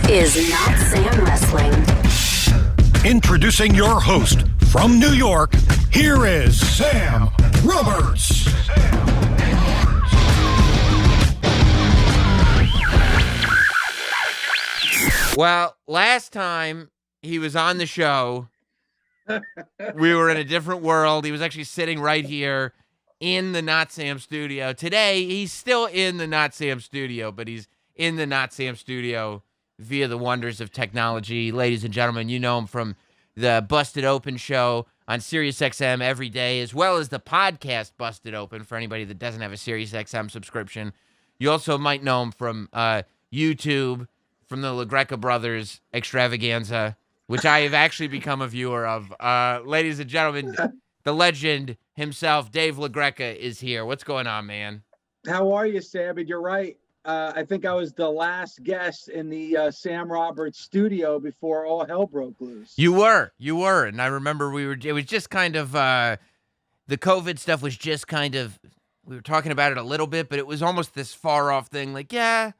is Notsam Wrestling. Introducing your host from New York, here is Sam Roberts. Well, last time he was on the show, we were in a different world. He was actually sitting right here in the Notsam studio. Today, he's still in the Notsam studio, but he's in the Notsam studio via the wonders of technology. Ladies and gentlemen, you know him from the Busted Open show on SiriusXM every day, as well as the podcast Busted Open for anybody that doesn't have a SiriusXM subscription. You also might know him from YouTube, from the LaGreca Brothers extravaganza, which I have actually become a viewer of. Ladies and gentlemen, the legend himself, Dave LaGreca, is here. What's going on, man? How are you, Sam? And you're right. I think I was the last guest in the Sam Roberts studio before all hell broke loose. You were. And I remember it was just kind of, the COVID stuff was just kind of, we were talking about it a little bit, but it was almost this far off thing. Like, yeah,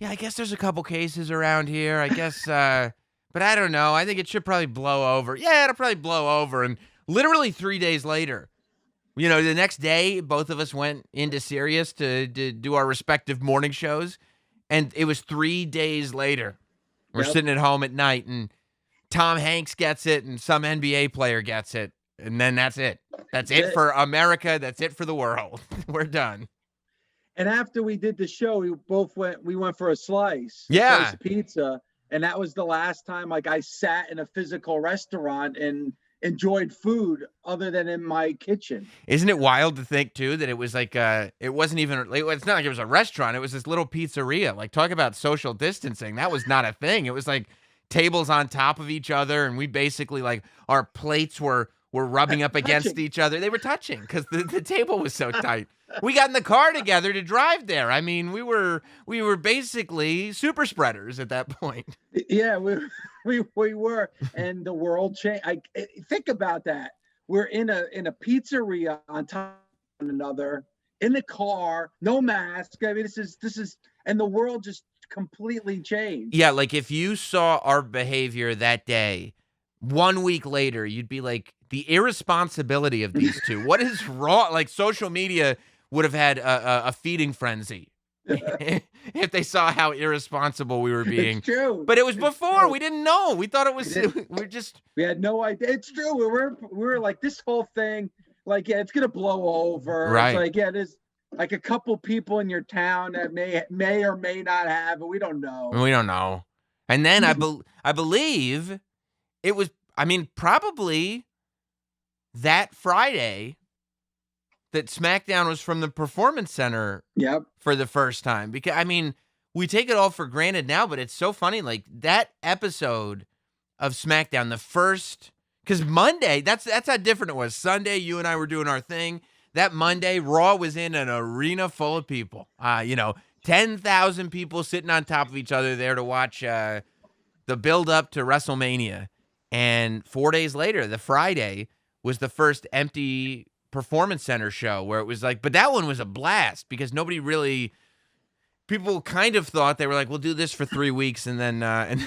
I guess there's a couple cases around here. I guess, but I don't know. I think it should probably blow over. Yeah, it'll probably blow over. And literally 3 days later, you know, the next day, both of us went into Sirius to do our respective morning shows. And it was 3 days later. We're sitting at home at night, and Tom Hanks gets it, and some NBA player gets it. And then that's it. That's it for America. That's it for the world. We're done. And after we did the show, we went for a slice of pizza. And that was the last time, like, I sat in a physical restaurant and enjoyed food other than in my kitchen. Isn't it wild to think too that it was like it wasn't even like, it's not like it was a restaurant, it was this little pizzeria. Like, talk about social distancing. That was not a thing. It was like tables on top of each other, and we basically, like, our plates were rubbing up against each other. They were touching because the table was so tight. We got in the car together to drive there. I mean, we were basically super spreaders at that point. Yeah, we were, and the world changed. Think about that. We're in a pizzeria on top of one another, in the car, no mask. I mean, this is, and the world just completely changed. Yeah, like, if you saw our behavior that day, 1 week later, you'd be like, the irresponsibility of these two. What is wrong? Like, social media would have had a feeding frenzy if they saw how irresponsible we were being. It's true. But it was before. We didn't know. We thought it was, we had no idea. It's true. We were like, this whole thing, like, yeah, it's going to blow over. Right. It's like, yeah, there's like a couple people in your town that may or may not have, but we don't know. We don't know. And then I believe it was, I mean, probably that Friday that SmackDown was from the Performance Center for the first time. Because, I mean, we take it all for granted now, but it's so funny. Like, that episode of SmackDown, the first, because Monday, that's how different it was. Sunday, you and I were doing our thing. That Monday, Raw was in an arena full of people. 10,000 people sitting on top of each other there to watch the build-up to WrestleMania. And 4 days later, the Friday, was the first empty Performance Center show where it was like, but that one was a blast because people kind of thought, they were like, we'll do this for 3 weeks and then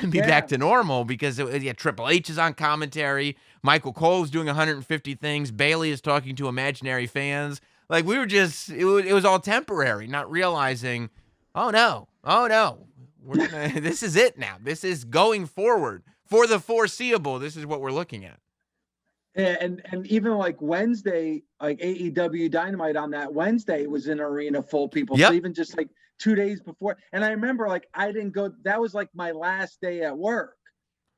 be back to normal, because Triple H is on commentary. Michael Cole is doing 150 things. Bailey is talking to imaginary fans. Like, we were just, it was all temporary, not realizing, oh no, this is it now. This is going forward for the foreseeable. This is what we're looking at. And even like Wednesday, like AEW Dynamite on that Wednesday was an arena full of people. Yep. So even just like 2 days before. And I remember, like, I didn't go, that was like my last day at work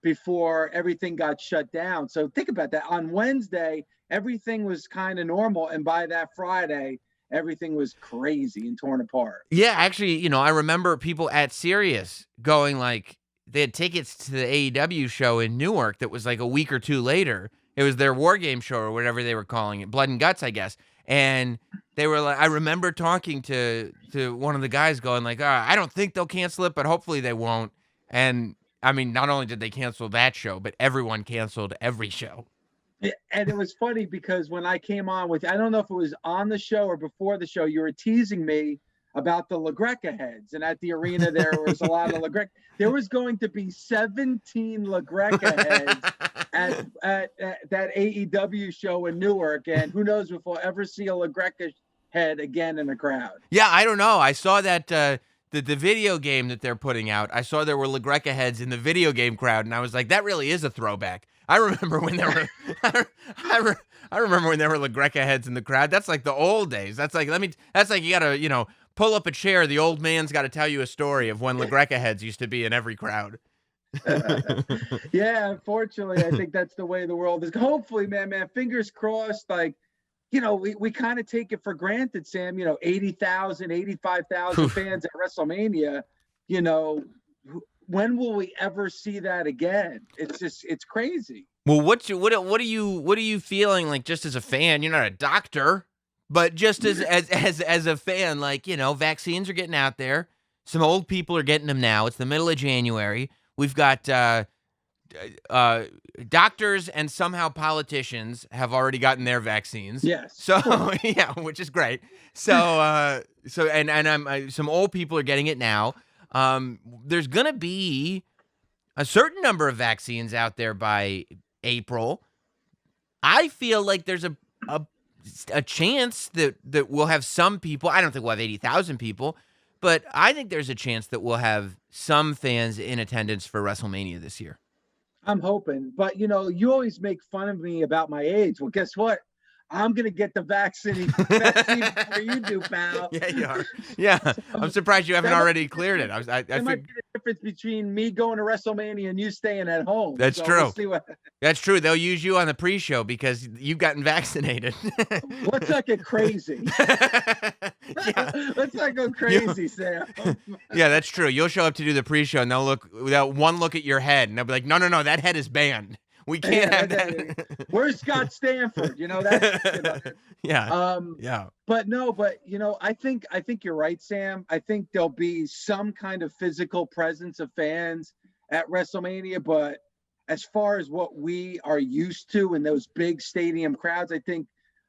before everything got shut down. So think about that. On Wednesday, everything was kind of normal. And by that Friday, everything was crazy and torn apart. Yeah, actually, I remember people at Sirius going, like, they had tickets to the AEW show in Newark that was like a week or two later. It was their War Game show or whatever they were calling it, Blood and Guts, I guess. And they were like, I remember talking to one of the guys going like, I don't think they'll cancel it, but hopefully they won't. And I mean, not only did they cancel that show, but everyone canceled every show. And it was funny because when I came on with, I don't know if it was on the show or before the show, you were teasing me about the LaGreca heads. And at the arena, there was a lot of LaGreca. There was going to be 17 LaGreca heads at that AEW show in Newark. And who knows if we'll ever see a LaGreca head again in the crowd. Yeah, I don't know. I saw that the video game that they're putting out. I saw there were LaGreca heads in the video game crowd, and I was like, that really is a throwback. I remember when there were I remember when there were LaGreca heads in the crowd. That's like the old days. That's like you gotta, pull up a chair. The old man's got to tell you a story of when LaGreca heads used to be in every crowd. Yeah, unfortunately, I think that's the way the world is. Hopefully, man, fingers crossed. Like, we kind of take it for granted, Sam. 80,000, 85,000 fans at WrestleMania. When will we ever see that again? It's crazy. Well, what are you feeling like, just as a fan? You're not a doctor, but just as a fan, like, vaccines are getting out there. Some old people are getting them now. It's the middle of January. We've got doctors and somehow politicians have already gotten their vaccines. Yes. So yeah, which is great. So some old people are getting it now. There's gonna be a certain number of vaccines out there by April. I feel like there's a chance that we'll have some people. I don't think we'll have 80,000 people, but I think there's a chance that we'll have some fans in attendance for WrestleMania this year. I'm hoping, but you always make fun of me about my age. Well, guess what? I'm gonna get the vaccine before you do, pal. Yeah, you are. Yeah, I'm surprised you haven't already cleared it. There might be the difference between me going to WrestleMania and you staying at home. That's true. We'll see what... That's true. They'll use you on the pre-show because you've gotten vaccinated. Let's not get crazy. Let's not go crazy, Sam. Yeah, that's true. You'll show up to do the pre-show and they'll one look at your head and they'll be like, no, that head is banned. We can't have that. Where's Scott Stanford? Yeah. But I think you're right, Sam. I think there'll be some kind of physical presence of fans at WrestleMania, but as far as what we are used to in those big stadium crowds,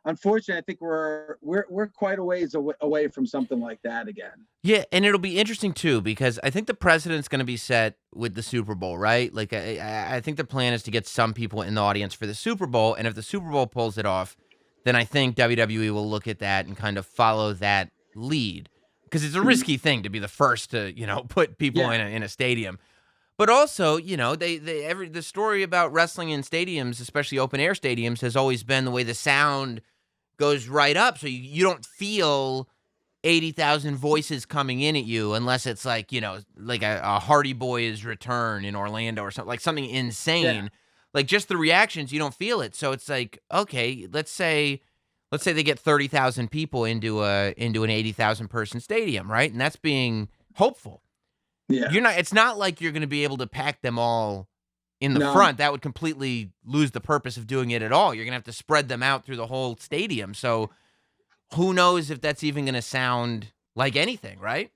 unfortunately, I think we're quite a ways away from something like that again. Yeah, and it'll be interesting too because I think the precedent's going to be set with the Super Bowl, right? Like I think the plan is to get some people in the audience for the Super Bowl, and if the Super Bowl pulls it off, then I think WWE will look at that and kind of follow that lead because it's a risky thing to be the first to put people in a stadium. But also, the story about wrestling in stadiums, especially open air stadiums, has always been the way the sound goes right up, so you don't feel 80,000 voices coming in at you unless it's like like a Hardy Boys return in Orlando or something, like something insane. Yeah. Like just the reactions, you don't feel it. So it's like, okay, let's say they get 30,000 people into an 80,000 person stadium, right? And that's being hopeful. Yeah. It's not like you're going to be able to pack them all in the front. That would completely lose the purpose of doing it at all. You're going to have to spread them out through the whole stadium. So who knows if that's even going to sound like anything, right?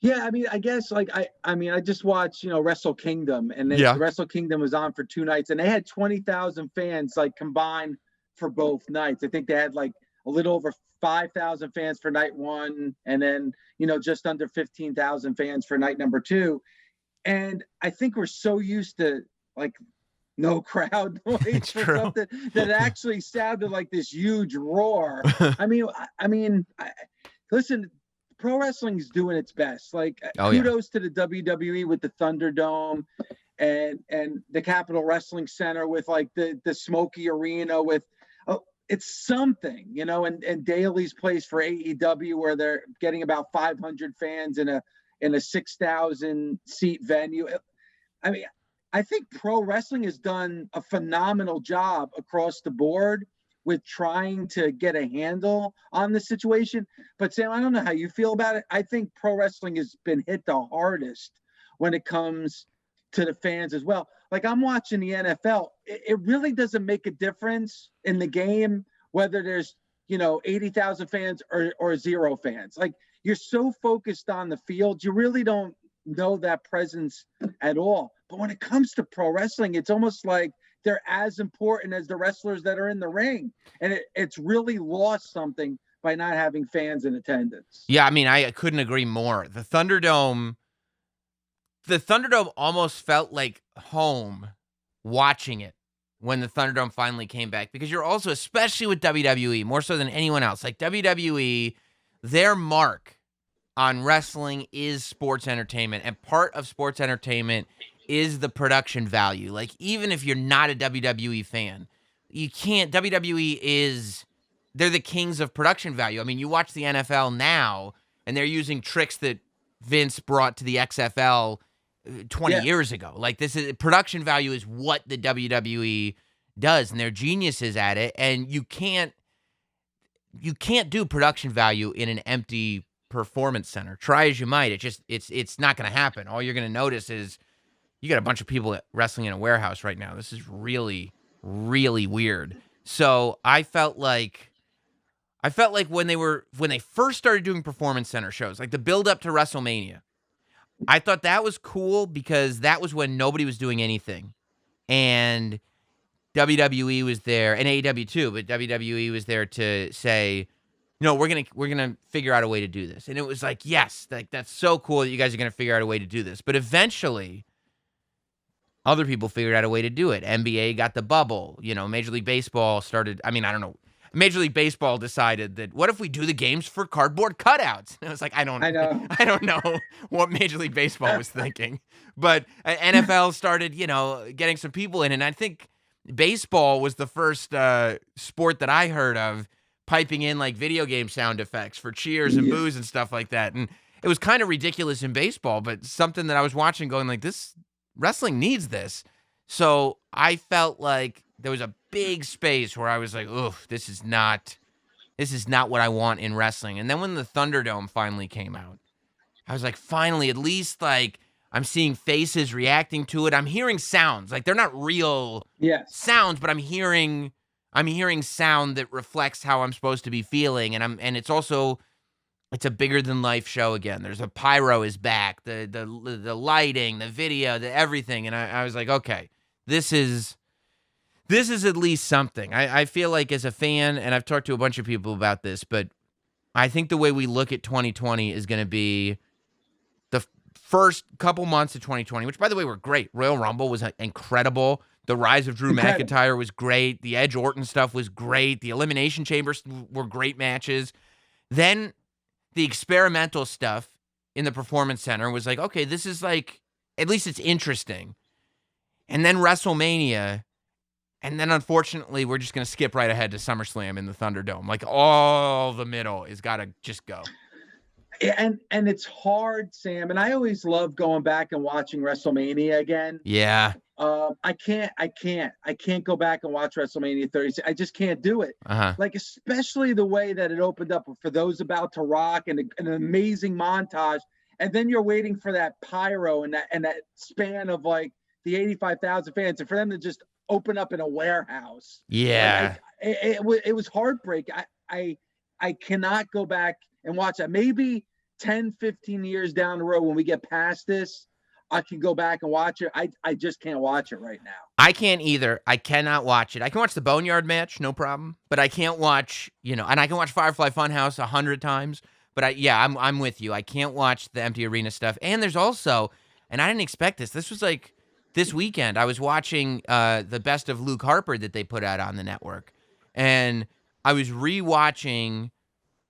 Yeah, I guess I just watched, Wrestle Kingdom, and Wrestle Kingdom was on for 2 nights, and they had 20,000 fans combined for both nights. I think they had a little over 5,000 fans for night 1, and then just under 15,000 fans for night number 2. And I think we're so used to no crowd noise for something that actually sounded like this huge roar. Listen, pro wrestling's doing its best. Kudos to the WWE with the Thunderdome and the Capitol Wrestling Center with the Smoky Arena with it's something, and Daly's place for AEW where they're getting about 500 fans in a 6,000 seat venue. I think pro wrestling has done a phenomenal job across the board with trying to get a handle on the situation. But Sam, I don't know how you feel about it. I think pro wrestling has been hit the hardest when it comes to the fans as well. I'm watching the NFL. It really doesn't make a difference in the game whether there's 80,000 fans or 0 fans. You're so focused on the field, you really don't know that presence at all. But when it comes to pro wrestling, it's almost like they're as important as the wrestlers that are in the ring. And it's really lost something by not having fans in attendance. Yeah, I mean, I couldn't agree more. The Thunderdome almost felt like home watching it when the Thunderdome finally came back, because you're also, especially with WWE, more so than anyone else, like WWE, their mark on wrestling is sports entertainment, and part of sports entertainment is the production value. Like, even if you're not a WWE fan, you can't, they're the kings of production value. I mean, you watch the NFL now, and they're using tricks that Vince brought to the XFL 20 years ago. Like, this is production value is what the WWE does, and they're geniuses at it. And you can't do production value in an empty performance center. Try as you might, it's not going to happen. All you're going to notice is you got a bunch of people wrestling in a warehouse right now. This is really, really weird. So I felt like when they first started doing performance center shows, like the build up to WrestleMania, I thought that was cool because that was when nobody was doing anything. And WWE was there, and AEW too, but WWE was there to say, no, we're gonna figure out a way to do this. And it was like, yes, that's so cool that you guys are gonna figure out a way to do this. But eventually, other people figured out a way to do it. NBA got the bubble. Major League Baseball started. I mean, I don't know. Major League Baseball decided that, what if we do the games for cardboard cutouts? And I was like, I don't know what Major League Baseball was thinking. But NFL started, getting some people in. And I think baseball was the first sport that I heard of piping in like video game sound effects for cheers and boos and stuff like that. And it was kind of ridiculous in baseball, but something that I was watching going like, this wrestling needs this. So I felt like there was a big space where I was like, oof, this is not what I want in wrestling. And then when the Thunderdome finally came out, I was like, finally, at least like I'm seeing faces reacting to it. I'm hearing sounds. Like, they're not real sounds, but I'm hearing sound that reflects how I'm supposed to be feeling. And it's a bigger than life show again. There's a pyro is back, the lighting, the video, the everything. And I was like, okay, this is at least something. I feel like as a fan, and I've talked to a bunch of people about this, but I think the way we look at 2020 is going to be the first couple months of 2020, which, by the way, were great. Royal Rumble was incredible. The rise of Drew McIntyre was great. The Edge Orton stuff was great. The Elimination Chambers were great matches. Then the experimental stuff in the Performance Center was like, okay, this is like, at least it's interesting. And then WrestleMania. And then, unfortunately, we're just going to skip right ahead to SummerSlam in the Thunderdome. Like, all the middle has got to just go. And it's hard, Sam. And I always love going back and watching WrestleMania again. Yeah. I can't go back and watch WrestleMania 36. I just can't do it. Like, especially the way that it opened up for those about to rock and an amazing montage. And then you're waiting for that pyro and that span of like the 85,000 fans, and for them to just open up in a warehouse. Yeah. Like, it was heartbreak. I cannot go back and watch that. Maybe 10, 15 years down the road when we get past this, I can go back and watch it. I just can't watch it right now. I can't either. I cannot watch it. I can watch the Boneyard match, no problem. But I can't watch, and I can watch Firefly Funhouse 100 times. But I'm with you. I can't watch the empty arena stuff. And there's also, and I didn't expect this. This was like this weekend. I was watching the best of Luke Harper that they put out on the network. And I was rewatching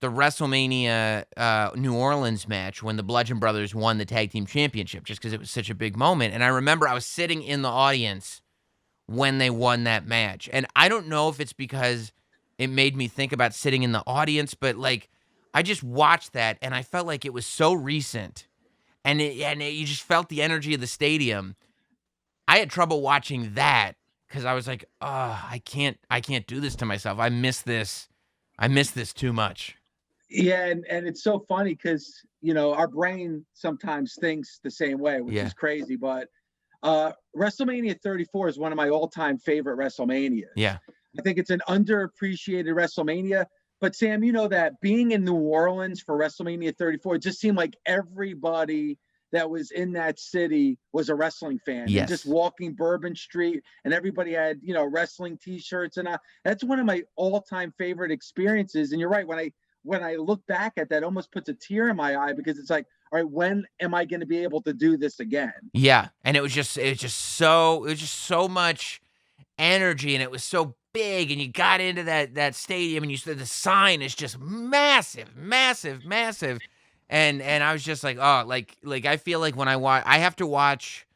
the WrestleMania New Orleans match when the Bludgeon Brothers won the tag team championship, just because it was such a big moment. And I remember I was sitting in the audience when they won that match. And I don't know if it's because it made me think about sitting in the audience, but like, I just watched that and I felt like it was so recent, and you just felt the energy of the stadium. I had trouble watching that because I was like, oh, I can't do this to myself. I miss this too much. Yeah, and it's so funny because, our brain sometimes thinks the same way, which is crazy. But WrestleMania 34 is one of my all-time favorite WrestleManias. Yeah. I think it's an underappreciated WrestleMania. But, Sam, that being in New Orleans for WrestleMania 34, it just seemed like everybody that was in that city was a wrestling fan. Yes. And just walking Bourbon Street, and everybody had, wrestling T-shirts. And that's one of my all-time favorite experiences. And you're right, when when I look back at that, almost puts a tear in my eye, because it's like, all right, when am I going to be able to do this again? Yeah, and it was just so much energy, and it was so big, and you got into that stadium, and you said the sign is just massive, massive, massive, and I was just like, oh, like I feel like when I have to watch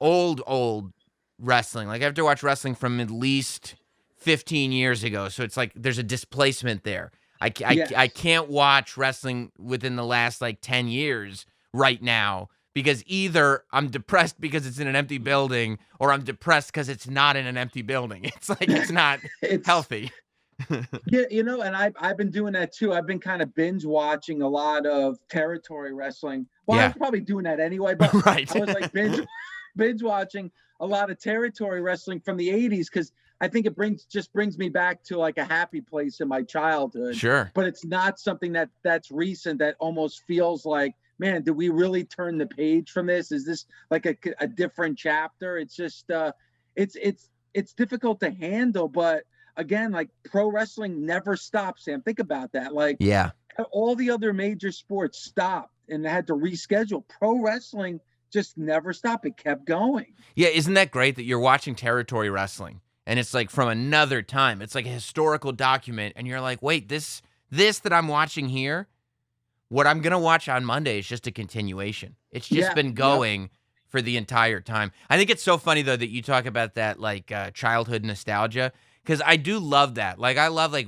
old wrestling, like I have to watch wrestling from at least 15 years ago, so it's like there's a displacement there. I can't watch wrestling within the last like 10 years right now, because either I'm depressed because it's in an empty building, or I'm depressed because it's not in an empty building. It's like it's not healthy. Yeah, and I've been doing that too. I've been kind of binge watching a lot of territory wrestling. Well, I was probably doing that anyway, but right. I was like binge watching a lot of territory wrestling from the 80s, because I think it brings me back to like a happy place in my childhood. Sure. But it's not something that's recent, that almost feels like, man, did we really turn the page from this? Is this like a different chapter? It's just it's difficult to handle. But again, like, pro wrestling never stops, Sam. Think about that. Like, yeah, all the other major sports stopped and had to reschedule. Pro wrestling just never stopped. It kept going. Yeah, isn't that great that you're watching territory wrestling, and it's like from another time. It's like a historical document, and you're like, wait, this that I'm watching here, what I'm going to watch on Monday is just a continuation. It's just been going for the entire time. I think it's so funny, though, that you talk about that, like, childhood nostalgia, because I do love that. Like, I love, like,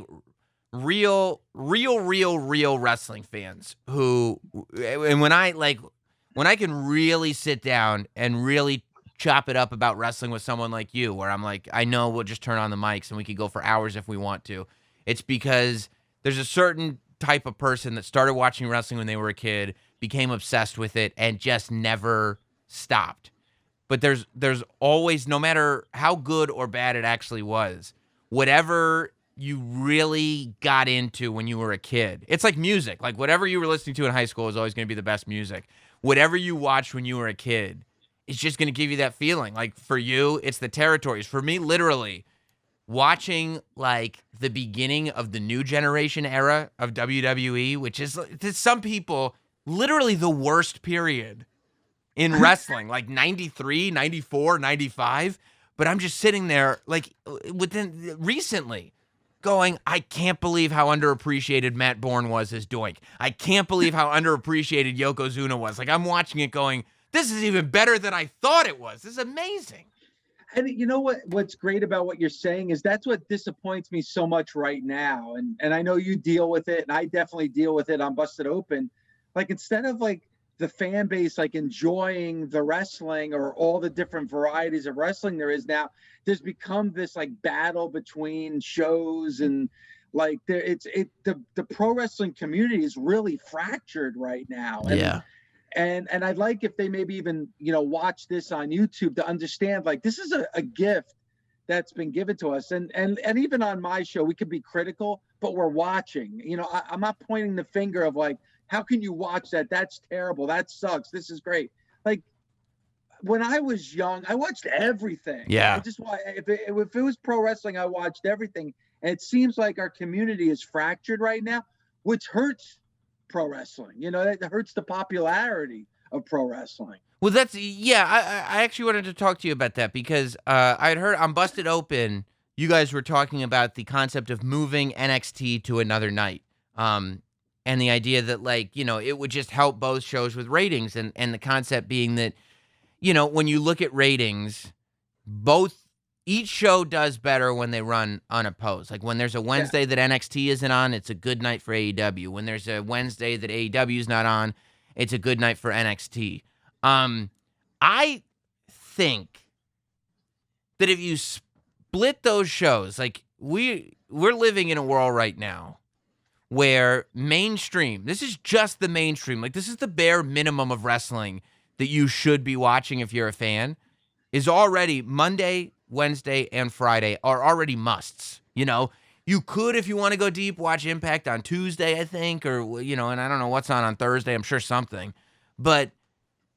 real wrestling fans who, and when I can really sit down and really chop it up about wrestling with someone like you, where I'm like, I know we'll just turn on the mics and we could go for hours if we want to. It's because there's a certain type of person that started watching wrestling when they were a kid, became obsessed with it, and just never stopped. But there's always, no matter how good or bad it actually was, whatever you really got into when you were a kid, it's like music. Like, whatever you were listening to in high school is always going to be the best music. Whatever you watched when you were a kid, it's just going to give you that feeling. Like, for you, it's the territories. For me, literally, watching, like, the beginning of the new generation era of WWE, which is, to some people, literally the worst period in wrestling, like 93, 94, 95. But I'm just sitting there, like, recently, going, I can't believe how underappreciated Matt Bourne was as Doink. I can't believe how underappreciated Yokozuna was. Like, I'm watching it going, this is even better than I thought it was. This is amazing. And you know what's great about what you're saying is that's what disappoints me so much right now. And I know you deal with it, and I definitely deal with it on Busted Open. Like, instead of like the fan base like enjoying the wrestling or all the different varieties of wrestling there is now, there's become this like battle between shows, and like the pro wrestling community is really fractured right now. And I'd like if they maybe even, watch this on YouTube to understand, like, this is a gift that's been given to us. And even on my show, we could be critical, but we're watching. I'm not pointing the finger of like, how can you watch that? That's terrible. That sucks. This is great. Like, when I was young, I watched everything. Yeah. I just if it was pro wrestling, I watched everything. And it seems like our community is fractured right now, which hurts pro wrestling. That hurts the popularity of pro wrestling. Well, I actually wanted to talk to you about that, because I'd heard on Busted Open, you guys were talking about the concept of moving NXT to another night. And the idea that, like, it would just help both shows with ratings, and the concept being that, when you look at ratings, each show does better when they run unopposed. Like, when there's a Wednesday that NXT isn't on, it's a good night for AEW. When there's a Wednesday that AEW is not on, it's a good night for NXT. I think that if you split those shows, like, we're living in a world right now where mainstream, this is just the mainstream, like, this is the bare minimum of wrestling that you should be watching if you're a fan, is already Monday, Wednesday, and Friday are already musts. You could, if you want to go deep, watch Impact on Tuesday, I think, or, and I don't know what's on Thursday. I'm sure something. But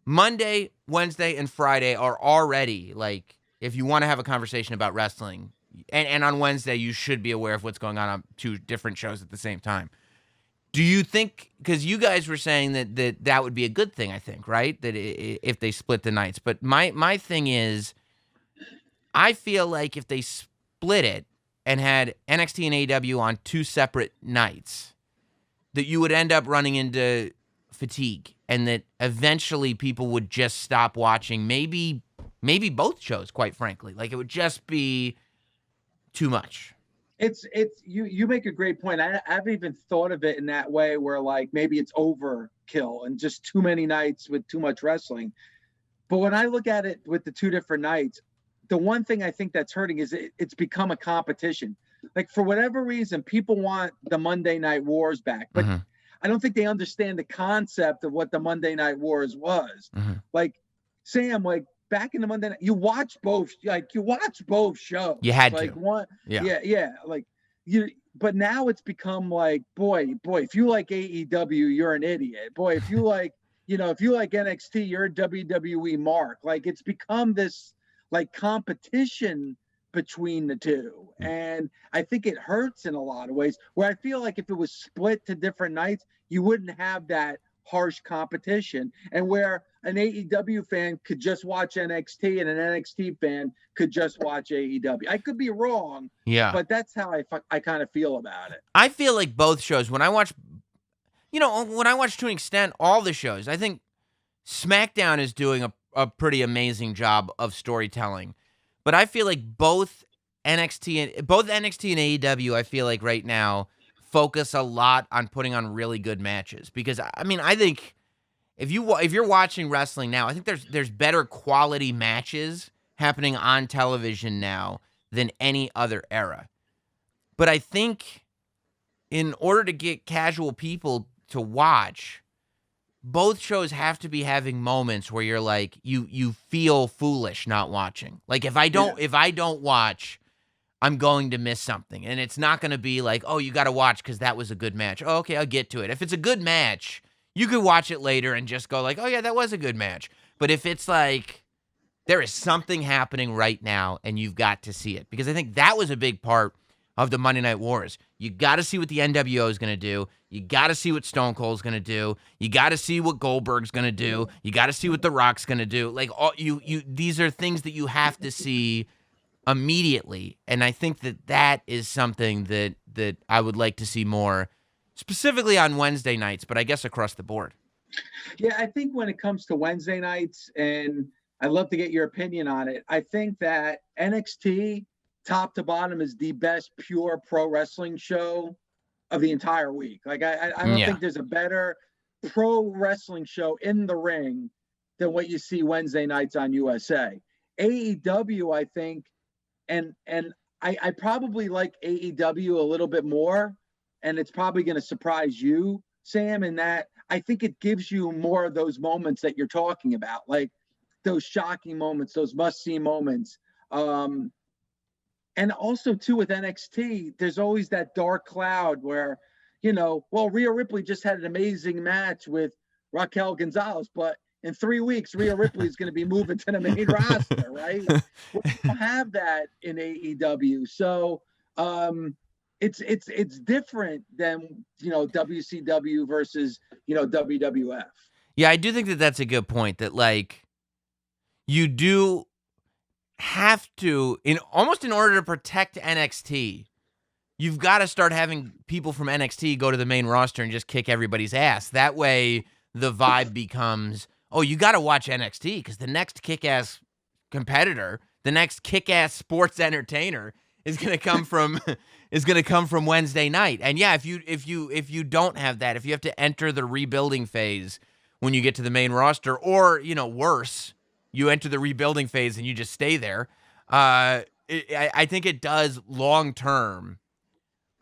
Monday, Wednesday, and Friday are already, like, if you want to have a conversation about wrestling, and on Wednesday, you should be aware of what's going on two different shows at the same time. Do you think, because you guys were saying that would be a good thing, I think, right? That if they split the nights. But my thing is, I feel like if they split it and had NXT and AEW on 2 separate nights, that you would end up running into fatigue, and that eventually people would just stop watching maybe both shows, quite frankly. Like, it would just be too much. It's you make a great point. I haven't even thought of it in that way, where like maybe it's overkill and just too many nights with too much wrestling. But when I look at it with the 2 different nights, the one thing I think that's hurting is it's become a competition. Like, for whatever reason, people want the Monday Night Wars back, but I don't think they understand the concept of what the Monday Night Wars was. Like, Sam, like, back in the Monday night, you watch both shows. You had like to. One, Yeah. yeah. Like, but now it's become like, boy, if you like AEW, you're an idiot. Boy, if you like, if you like NXT, you're a WWE mark. Like, it's become this like competition between the two. And I think it hurts in a lot of ways, where I feel like if it was split to different nights, you wouldn't have that harsh competition, and where an AEW fan could just watch NXT and an NXT fan could just watch AEW. I could be wrong, but that's how I kind of feel about it. I feel like both shows, when I watch to an extent all the shows, I think SmackDown is doing a pretty amazing job of storytelling. But I feel like both NXT and AEW, I feel like right now, focus a lot on putting on really good matches, because I mean, I think if you're watching wrestling now, I think there's better quality matches happening on television now than any other era. But I think in order to get casual people to watch, both shows have to be having moments where you're like, you feel foolish not watching. Like, if I don't watch, I'm going to miss something. And it's not going to be like, oh, you got to watch because that was a good match. Oh, okay, I'll get to it. If it's a good match, you could watch it later and just go like, oh, yeah, that was a good match. But if it's like, there is something happening right now and you've got to see it. Because I think that was a big part of the Monday Night Wars. You got to see what the NWO is going to do. You got to see what Stone Cold's going to do. You got to see what Goldberg's going to do. You got to see what The Rock's going to do. Like, these are things that you have to see immediately, and I think that is something that I would like to see more, specifically on Wednesday nights, but I guess across the board. Yeah, I think when it comes to Wednesday nights, and I'd love to get your opinion on it, I think that NXT, top to bottom, is the best pure pro wrestling show of the entire week. Like, I don't think there's a better pro wrestling show in the ring than what you see Wednesday nights on USA. AEW, I think, and I probably like AEW a little bit more, and it's probably going to surprise you, Sam, in that I think it gives you more of those moments that you're talking about, like those shocking moments, those must-see moments. And also, too, with NXT, there's always that dark cloud where, Rhea Ripley just had an amazing match with Raquel Gonzalez, but in 3 weeks, Rhea Ripley is going to be moving to the main roster, right? We don't have that in AEW. So it's different than, WCW versus, WWF. Yeah, I do think that's a good point, that, like, you do have to, in order to protect NXT, you've got to start having people from NXT go to the main roster and just kick everybody's ass. That way the vibe becomes, oh, you got to watch NXT because the next kick-ass competitor, the next kick-ass sports entertainer is going to come from Wednesday night. And yeah, if you don't have that, if you have to enter the rebuilding phase when you get to the main roster, or worse, you enter the rebuilding phase and you just stay there, I think it does long term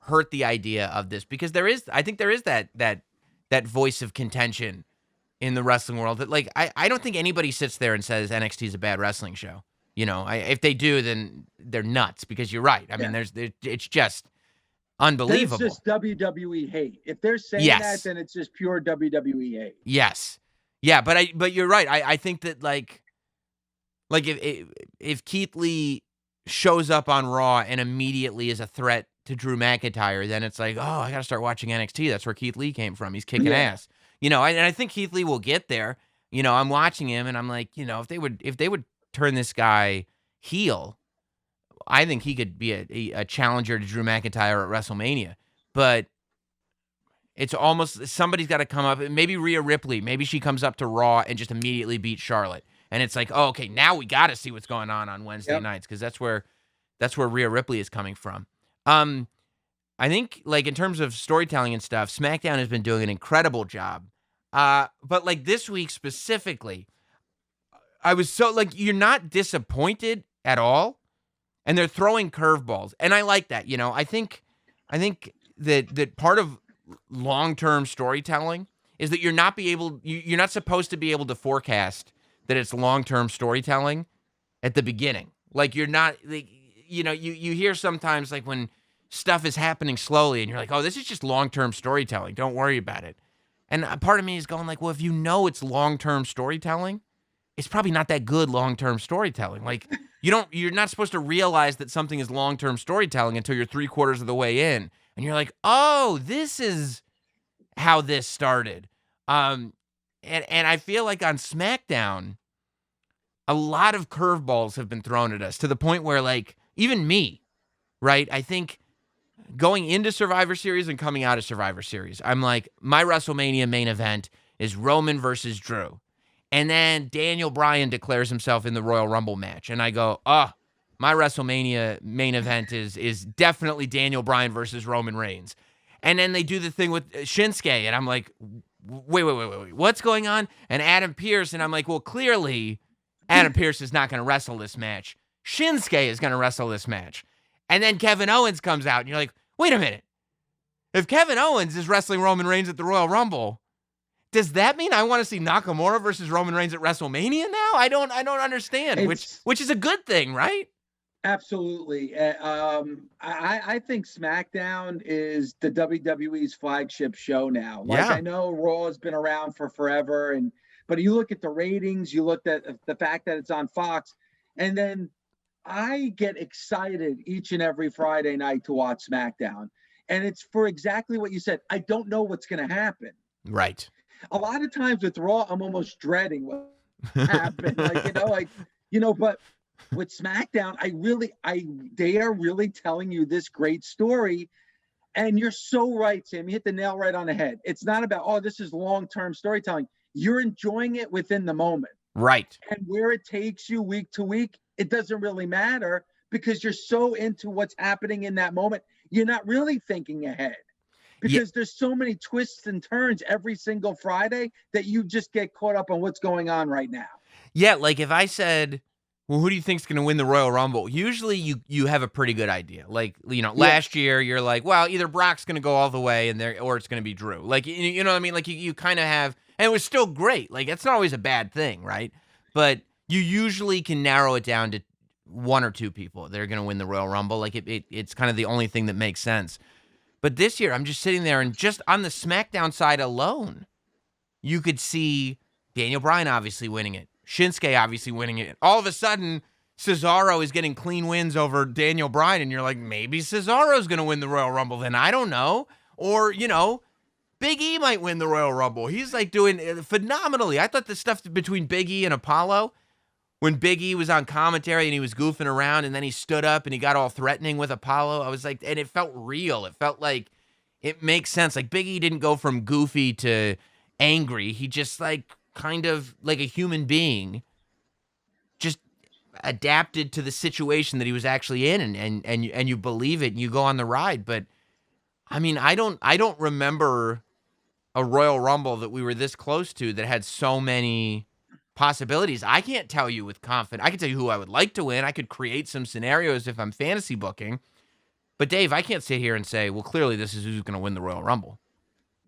hurt the idea of this, because I think there is that voice of contention in the wrestling world that, like, I don't think anybody sits there and says NXT is a bad wrestling show. If they do, then they're nuts, because you're right. I mean, it's just unbelievable. It's just WWE hate. If they're saying that, then it's just pure WWE hate. Yes. Yeah, but you're right. I think that like if Keith Lee shows up on Raw and immediately is a threat to Drew McIntyre, then it's like, oh, I got to start watching NXT. That's where Keith Lee came from. He's kicking ass. And I think Keith Lee will get there. I'm watching him, and I'm like, if they would turn this guy heel, I think he could be a challenger to Drew McIntyre at WrestleMania. But it's almost somebody's got to come up. Maybe Rhea Ripley. Maybe she comes up to Raw and just immediately beats Charlotte. And it's like, oh, okay, now we got to see what's going on Wednesday nights, because that's where Rhea Ripley is coming from. I think, like, in terms of storytelling and stuff, SmackDown has been doing an incredible job. But like this week specifically, I was so like, you're not disappointed at all, and they're throwing curveballs, and I like that. I think that part of long-term storytelling is that you're not supposed to be able to forecast that it's long-term storytelling at the beginning. Like, you're not, like, you hear sometimes, like, when stuff is happening slowly and you're like, oh, this is just long-term storytelling, don't worry about it. And a part of me is going like, well, if it's long-term storytelling, it's probably not that good long-term storytelling. Like, you're not supposed to realize that something is long-term storytelling until you're 3/4 of the way in. And you're like, oh, this is how this started. And I feel like on SmackDown, a lot of curveballs have been thrown at us, to the point where, like, even me, right? I think going into Survivor Series and coming out of Survivor Series, I'm like, my WrestleMania main event is Roman versus Drew. And then Daniel Bryan declares himself in the Royal Rumble match. And I go, my WrestleMania main event is definitely Daniel Bryan versus Roman Reigns. And then they do the thing with Shinsuke, and I'm like, wait, what's going on? And Adam Pearce, and I'm like, well, clearly Adam Pearce is not going to wrestle this match. Shinsuke is going to wrestle this match. And then Kevin Owens comes out, and you're like, wait a minute. If Kevin Owens is wrestling Roman Reigns at the Royal Rumble, does that mean I want to see Nakamura versus Roman Reigns at WrestleMania now? I don't understand, which is a good thing, right? Absolutely. I think SmackDown is the WWE's flagship show now. Like, I know Raw has been around for forever, but you look at the ratings, you look at the fact that it's on Fox, and then I get excited each and every Friday night to watch SmackDown. And it's for exactly what you said. I don't know what's going to happen. Right. A lot of times with Raw, I'm almost dreading what happened. But with SmackDown, they are really telling you this great story. And you're so right, Sam. You hit the nail right on the head. It's not about, oh, this is long-term storytelling. You're enjoying it within the moment. Right. And where it takes you week to week, it doesn't really matter, because you're so into what's happening in that moment. You're not really thinking ahead, because there's so many twists and turns every single Friday that you just get caught up on what's going on right now. Yeah, like if I said, well, who do you think's going to win the Royal Rumble? Usually you have a pretty good idea. Like, last year you're like, well, either Brock's going to go all the way or it's going to be Drew. Like, you know what I mean? Like, you kind of have, and it was still great. Like, it's not always a bad thing, right? But you usually can narrow it down to one or two people that are going to win the Royal Rumble. Like, it's kind of the only thing that makes sense. But this year, I'm just sitting there, and just on the SmackDown side alone, you could see Daniel Bryan obviously winning it, Shinsuke obviously winning it. All of a sudden, Cesaro is getting clean wins over Daniel Bryan, and you're like, maybe Cesaro's going to win the Royal Rumble then. I don't know. Or, Big E might win the Royal Rumble. He's, like, doing phenomenally. I thought the stuff between Big E and Apollo, when Big E was on commentary and he was goofing around and then he stood up and he got all threatening with Apollo, I was like, and it felt real. It felt like it makes sense. Like, Big E didn't go from goofy to angry. He just, like, kind of like a human being, just adapted to the situation that he was actually in, and you believe it and you go on the ride. But I mean, I don't remember a Royal Rumble that we were this close to that had so many possibilities. I can't tell you with confidence. I can tell you who I would like to win. I could create some scenarios if I'm fantasy booking. But Dave, I can't sit here and say, well, clearly this is who's going to win the Royal Rumble.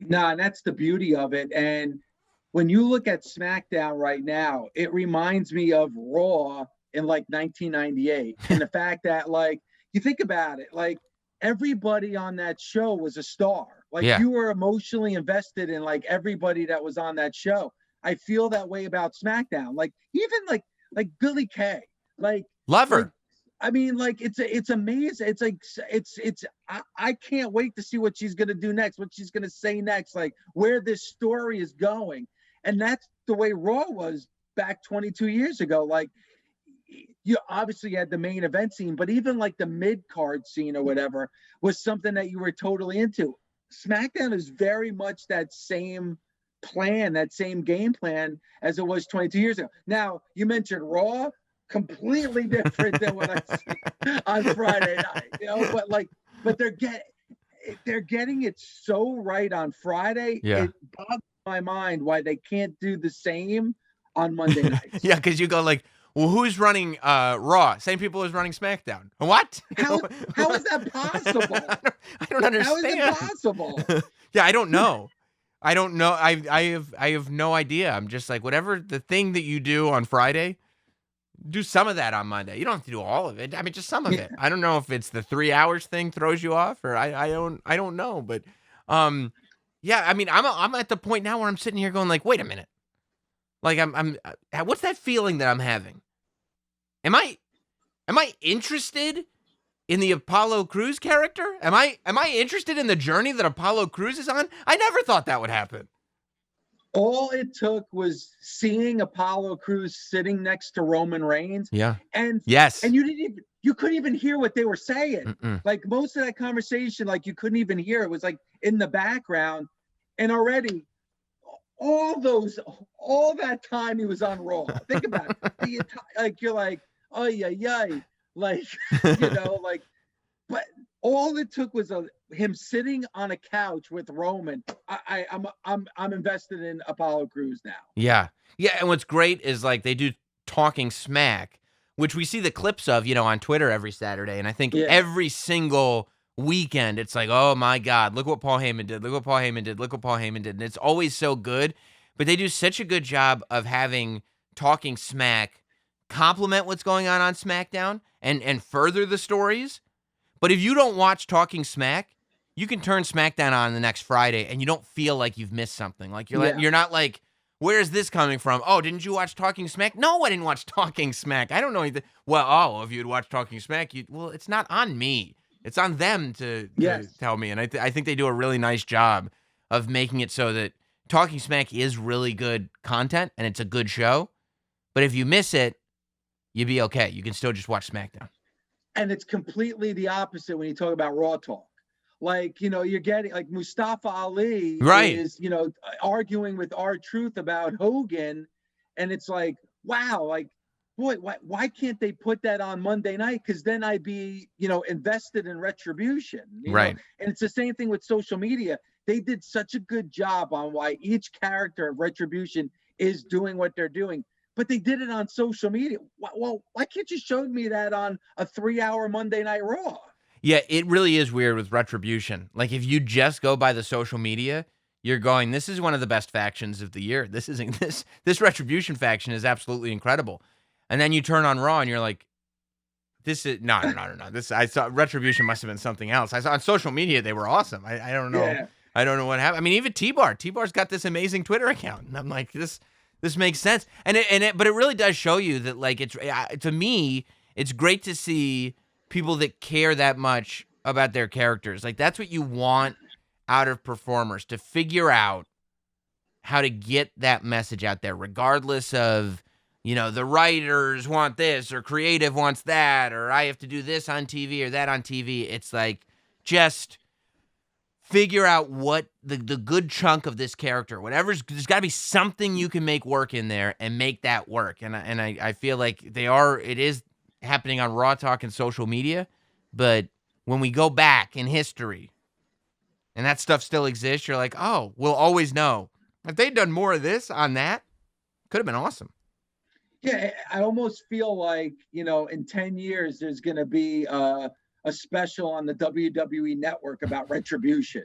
No, and that's the beauty of it. And when you look at SmackDown right now, it reminds me of Raw in like 1998. And the fact that, like, you think about it, like, everybody on that show was a star. Like, you were emotionally invested in, like, everybody that was on that show. I feel that way about SmackDown. Like, even like Billy Kay, like, love her. I mean, like it's amazing. It's like I can't wait to see what she's gonna do next, what she's gonna say next, like where this story is going. And that's the way Raw was back 22 years ago. Like you obviously had the main event scene, but even like the mid-card scene or whatever was something that you were totally into. SmackDown is very much that same plan, that same game plan as it was 22 years ago. Now, you mentioned Raw, completely different than what I see on Friday night, but they're getting it so right on Friday. Yeah. It boggles my mind why they can't do the same on Monday nights. Yeah, because you go like, well, who's running Raw? Same people as running SmackDown. What? How is that possible? I don't understand. How is it possible? Yeah, I don't know. I don't know. I have no idea. I'm just like, whatever the thing that you do on Friday, do some of that on Monday. You don't have to do all of it. I mean, just some of it. I don't know if it's the 3 hours thing throws you off, or I don't know. But yeah, I mean, I'm at the point now where I'm sitting here going like, wait a minute. Like I'm what's that feeling that I'm having? Am I interested in the Apollo Crews character? Am I interested in the journey that Apollo Crews is on? I never thought that would happen. All it took was seeing Apollo Crews sitting next to Roman Reigns. Yeah. And yes. And you couldn't even hear what they were saying. Mm-mm. Like most of that conversation, like you couldn't even hear. It was like in the background. And already all that time he was on Raw. Think about it. Like you're like, oh yeah. Like, like, but all it took was him sitting on a couch with Roman. I'm invested in Apollo Crews now. Yeah. And what's great is like they do Talking Smack, which we see the clips of, on Twitter every Saturday. And I think every single weekend, it's like, oh my God, look what Paul Heyman did. Look what Paul Heyman did. Look what Paul Heyman did. And it's always so good. But they do such a good job of having Talking Smack complement what's going on SmackDown and further the stories. But if you don't watch Talking Smack, you can turn SmackDown on the next Friday and you don't feel like you've missed something. Like you're not like, where's this coming from? Oh, didn't you watch Talking Smack? No, I didn't watch Talking Smack. I don't know anything. Well, if you'd watched Talking Smack, it's not on me. It's on them to tell me. And I think they do a really nice job of making it so that Talking Smack is really good content and it's a good show. But if you miss it, you'd be okay. You can still just watch SmackDown. And it's completely the opposite when you talk about Raw Talk. Like, you're getting like Mustafa Ali is, arguing with R-Truth about Hogan. And it's like, wow, like, boy, why can't they put that on Monday night? Because then I'd be, invested in Retribution. Right. And it's the same thing with social media. They did such a good job on why each character of Retribution is doing what they're doing. But they did it on social media. Well, why can't you show me that on a 3-hour Monday Night Raw? Yeah, it really is weird with Retribution. Like, if you just go by the social media, you're going, this is one of the best factions of the year. This Retribution faction is absolutely incredible. And then you turn on Raw and you're like, this is no. I saw Retribution must have been something else. I saw on social media they were awesome. I don't know. Yeah. I don't know what happened. I mean, even T-Bar's got this amazing Twitter account, and I'm like, this makes sense. But it really does show you that, like, it's to me, it's great to see people that care that much about their characters. Like, that's what you want out of performers, to figure out how to get that message out there, regardless of, the writers want this or creative wants that, or I have to do this on TV or that on TV. It's like, just figure out what the good chunk of this character, there's got to be something you can make work in there and make that work. And I feel like it is happening on Raw Talk and social media. But when we go back in history and that stuff still exists, you're like, oh, we'll always know. If they'd done more of this on that, could have been awesome. Yeah, I almost feel like, in 10 years, there's going to be a special on the WWE network about Retribution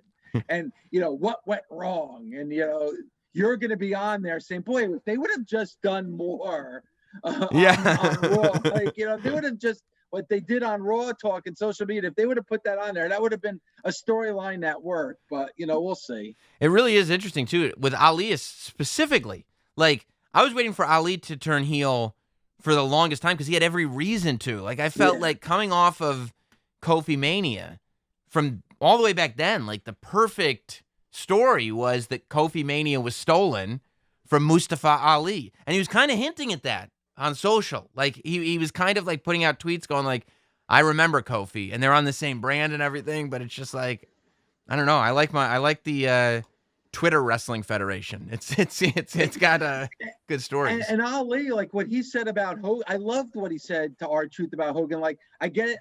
and, what went wrong. And, you're going to be on there saying, boy, if they would have just done more on Raw, like, if they would have just what they did on Raw Talk and social media, if they would have put that on there, that would have been a storyline that worked. But, we'll see. It really is interesting, too, with Ali specifically. Like, I was waiting for Ali to turn heel for the longest time because he had every reason to. Like, I felt like coming off of Kofi Mania from all the way back then, like the perfect story was that Kofi Mania was stolen from Mustafa Ali. And he was kind of hinting at that on social. Like, he was kind of like putting out tweets going like, I remember Kofi, and they're on the same brand and everything, but it's just like, I don't know. I like the Twitter Wrestling Federation. It's got good stories. And Ali, like what he said about Hogan, I loved what he said to R-Truth about Hogan. Like, I get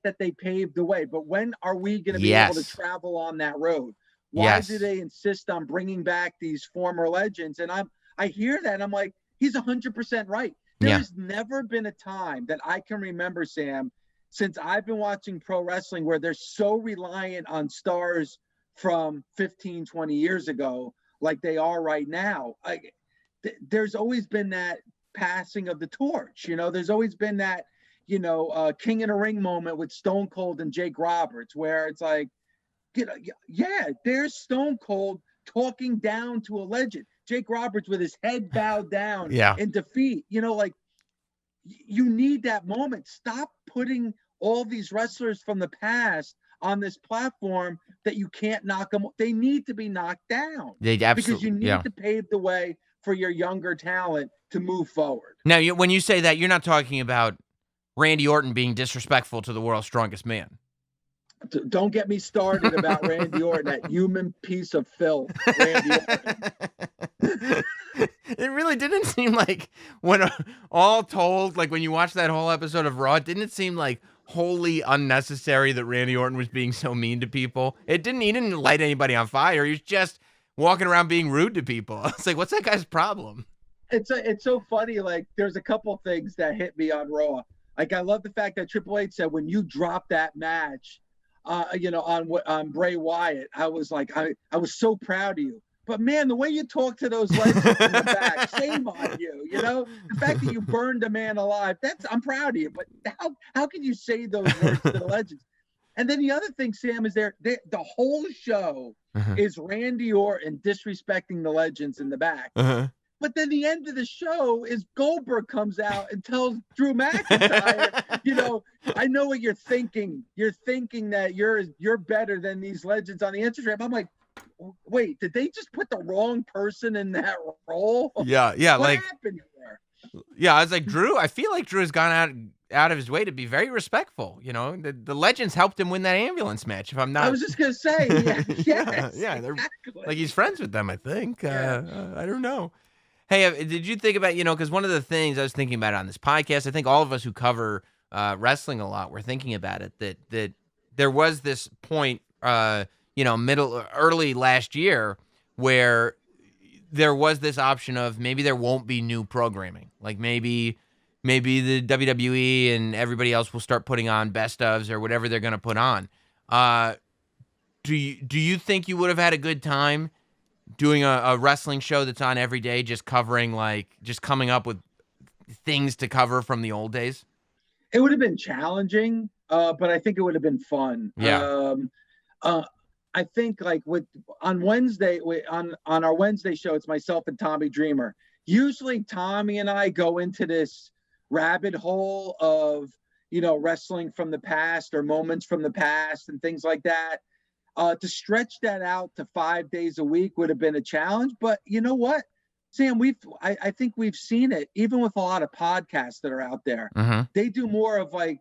that they paved the way, but when are we going to be able to travel on that road? Why do they insist on bringing back these former legends? And I hear that, and I'm like, he's 100% right. There's never been a time that I can remember, Sam, since I've been watching pro wrestling where they're so reliant on stars from 15, 20 years ago, like they are right now. There's always been that passing of the torch. There's always been that, King in the Ring moment with Stone Cold and Jake Roberts, where it's like, there's Stone Cold talking down to a legend. Jake Roberts with his head bowed down in defeat. Like, you need that moment. Stop putting all these wrestlers from the past on this platform that you can't knock them. They need to be knocked down. They absolutely, because you need to pave the way for your younger talent to move forward. Now, when you say that, you're not talking about Randy Orton being disrespectful to the world's strongest man. Don't get me started about Randy Orton, that human piece of filth, Randy Orton. It really didn't seem like, when all told, like when you watch that whole episode of Raw, it didn't seem like wholly unnecessary that Randy Orton was being so mean to people. He didn't light anybody on fire. He was just walking around being rude to people. It's like, what's that guy's problem? It's so funny. Like, there's a couple things that hit me on Raw. Like, I love the fact that Triple H said, when you drop that match, on Bray Wyatt, I was like, I was so proud of you. But man, the way you talk to those legends in the back, shame on you. The fact that you burned a man alive, I'm proud of you. But how can you say those words to the legends? And then the other thing, Sam, is the whole show is Randy Orton disrespecting the legends in the back. But then the end of the show is Goldberg comes out and tells Drew McIntyre, I know what you're thinking. You're thinking that you're better than these legends on the entrance ramp. I'm like, wait, did they just put the wrong person in that role? Yeah. What happened here? Yeah, I was like, Drew, I feel like Drew has gone out of his way to be very respectful. The legends helped him win that ambulance match. If I'm not, I was just gonna say, exactly. Like, he's friends with them, I think. I don't know. Hey, did you think about, because one of the things I was thinking about on this podcast, I think all of us who cover wrestling a lot were thinking about it, that there was this point, early last year where there was this option of maybe there won't be new programming. Like maybe the WWE and everybody else will start putting on best ofs or whatever they're going to put on. Do you think you would have had a good time doing a wrestling show that's on every day, just coming up with things to cover from the old days? It would have been challenging, but I think it would have been fun. Yeah. I think like on Wednesday, on our Wednesday show, it's myself and Tommy Dreamer. Usually Tommy and I go into this rabbit hole of, wrestling from the past or moments from the past and things like that. To stretch that out to 5 days a week would have been a challenge. But you know what, Sam, I think we've seen it, even with a lot of podcasts that are out there. They do more of like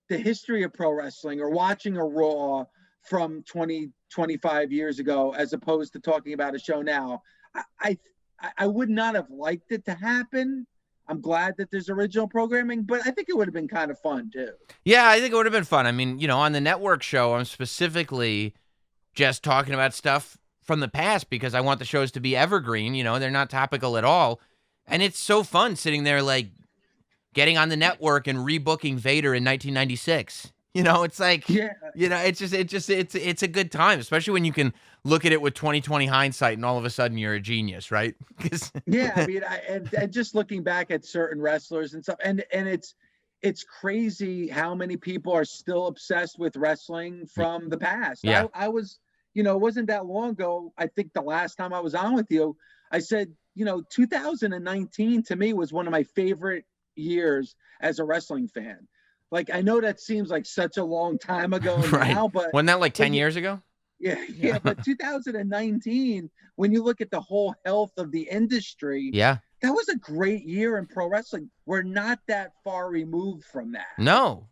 the history of pro wrestling or watching a Raw from 25 years ago, as opposed to talking about a show now. I would not have liked it to happen. I'm glad that there's original programming, but I think it would have been kind of fun too. Yeah, I think it would have been fun. I mean, on the network show, I'm specifically just talking about stuff from the past because I want the shows to be evergreen. They're not topical at all. And it's so fun sitting there, like, getting on the network and rebooking Vader in 1996. It's like, it's a good time, especially when you can look at it with 20/20 hindsight and all of a sudden you're a genius, right? Yeah, I mean, and just looking back at certain wrestlers and stuff, and it's crazy how many people are still obsessed with wrestling from the past. Yeah. I was, it wasn't that long ago. I think the last time I was on with you, I said, 2019 to me was one of my favorite years as a wrestling fan. Like, I know that seems like such a long time ago Right. now, but Wasn't that like 10 years ago? yeah, but 2019, when you look at the whole health of the industry, Yeah. that was a great year in pro wrestling. We're not that far removed from that. No.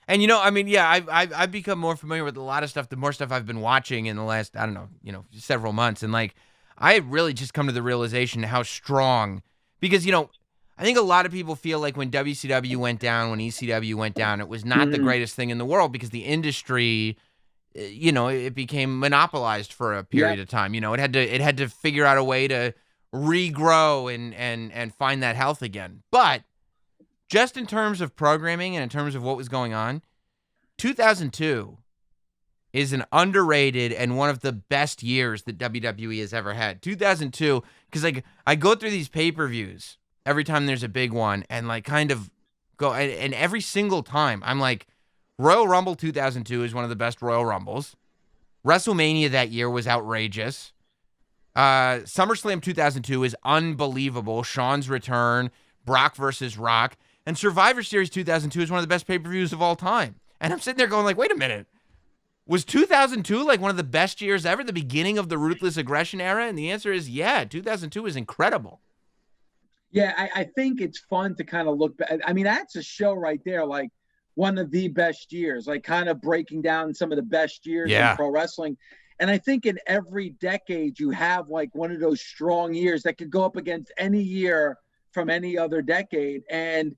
And I mean, yeah, I've become more familiar with a lot of stuff, the more stuff I've been watching in the last, I don't know, several months. And like, I really just come to the realization how strong, because, I think a lot of people feel like when WCW went down, when ECW went down, it was not the greatest thing in the world because the industry, it became monopolized for a period of time. It had to figure out a way to regrow and find that health again. But just in terms of programming and in terms of what was going on, 2002 is an underrated and one of the best years that WWE has ever had. 2002, because like I go through these pay-per-views every time there's a big one and like kind of go, and every single time I'm like, Royal Rumble 2002 is one of the best Royal Rumbles. WrestleMania that year was outrageous. SummerSlam 2002 is unbelievable. Shawn's return, Brock versus Rock, and Survivor Series 2002 is one of the best pay-per-views of all time. And I'm sitting there going like, wait a minute. Was 2002 like one of the best years ever, the beginning of the Ruthless Aggression era? And the answer is yeah, 2002 is incredible. Yeah, I think it's fun to kind of look back. I mean, that's a show right there, like one of the best years, like kind of breaking down some of the best years in pro wrestling. And I think in every decade you have like one of those strong years that could go up against any year from any other decade. And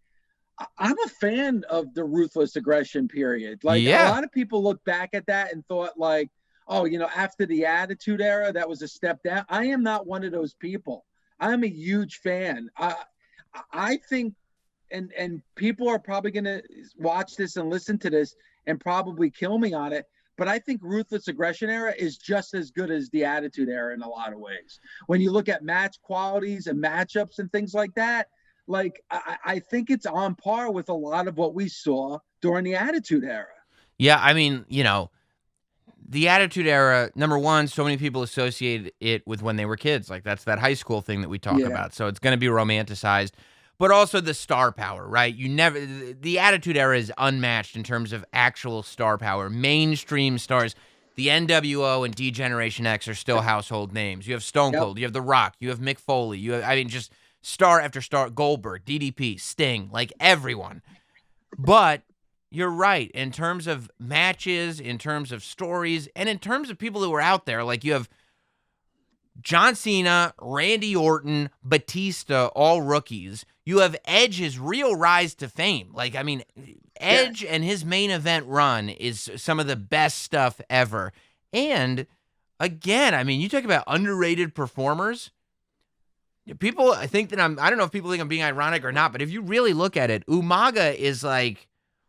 I'm a fan of the Ruthless Aggression period. Like a lot of people look back at that and thought like, oh, after the Attitude Era, that was a step down. I am not one of those people. I'm a huge fan. I think, and people are probably going to watch this and listen to this and probably kill me on it, but I think Ruthless Aggression era is just as good as the Attitude Era in a lot of ways. When you look at match qualities and matchups and things like that, like I think it's on par with a lot of what we saw during the Attitude Era. Yeah, I mean, the Attitude Era, number one, so many people associate it with when they were kids. Like, that's that high school thing that we talk about. So it's going to be romanticized. But also the star power, right? The Attitude Era is unmatched in terms of actual star power. Mainstream stars. The NWO and D-Generation X are still household names. You have Stone Cold. You have The Rock. You have Mick Foley. Just star after star. Goldberg, DDP, Sting, like everyone. But you're right. In terms of matches, in terms of stories, and in terms of people who were out there, like you have John Cena, Randy Orton, Batista, all rookies. You have Edge's real rise to fame. Like, I mean, Edge and his main event run is some of the best stuff ever. And again, I mean, you talk about underrated performers. People think that I don't know if people think I'm being ironic or not, but if you really look at it, Umaga is like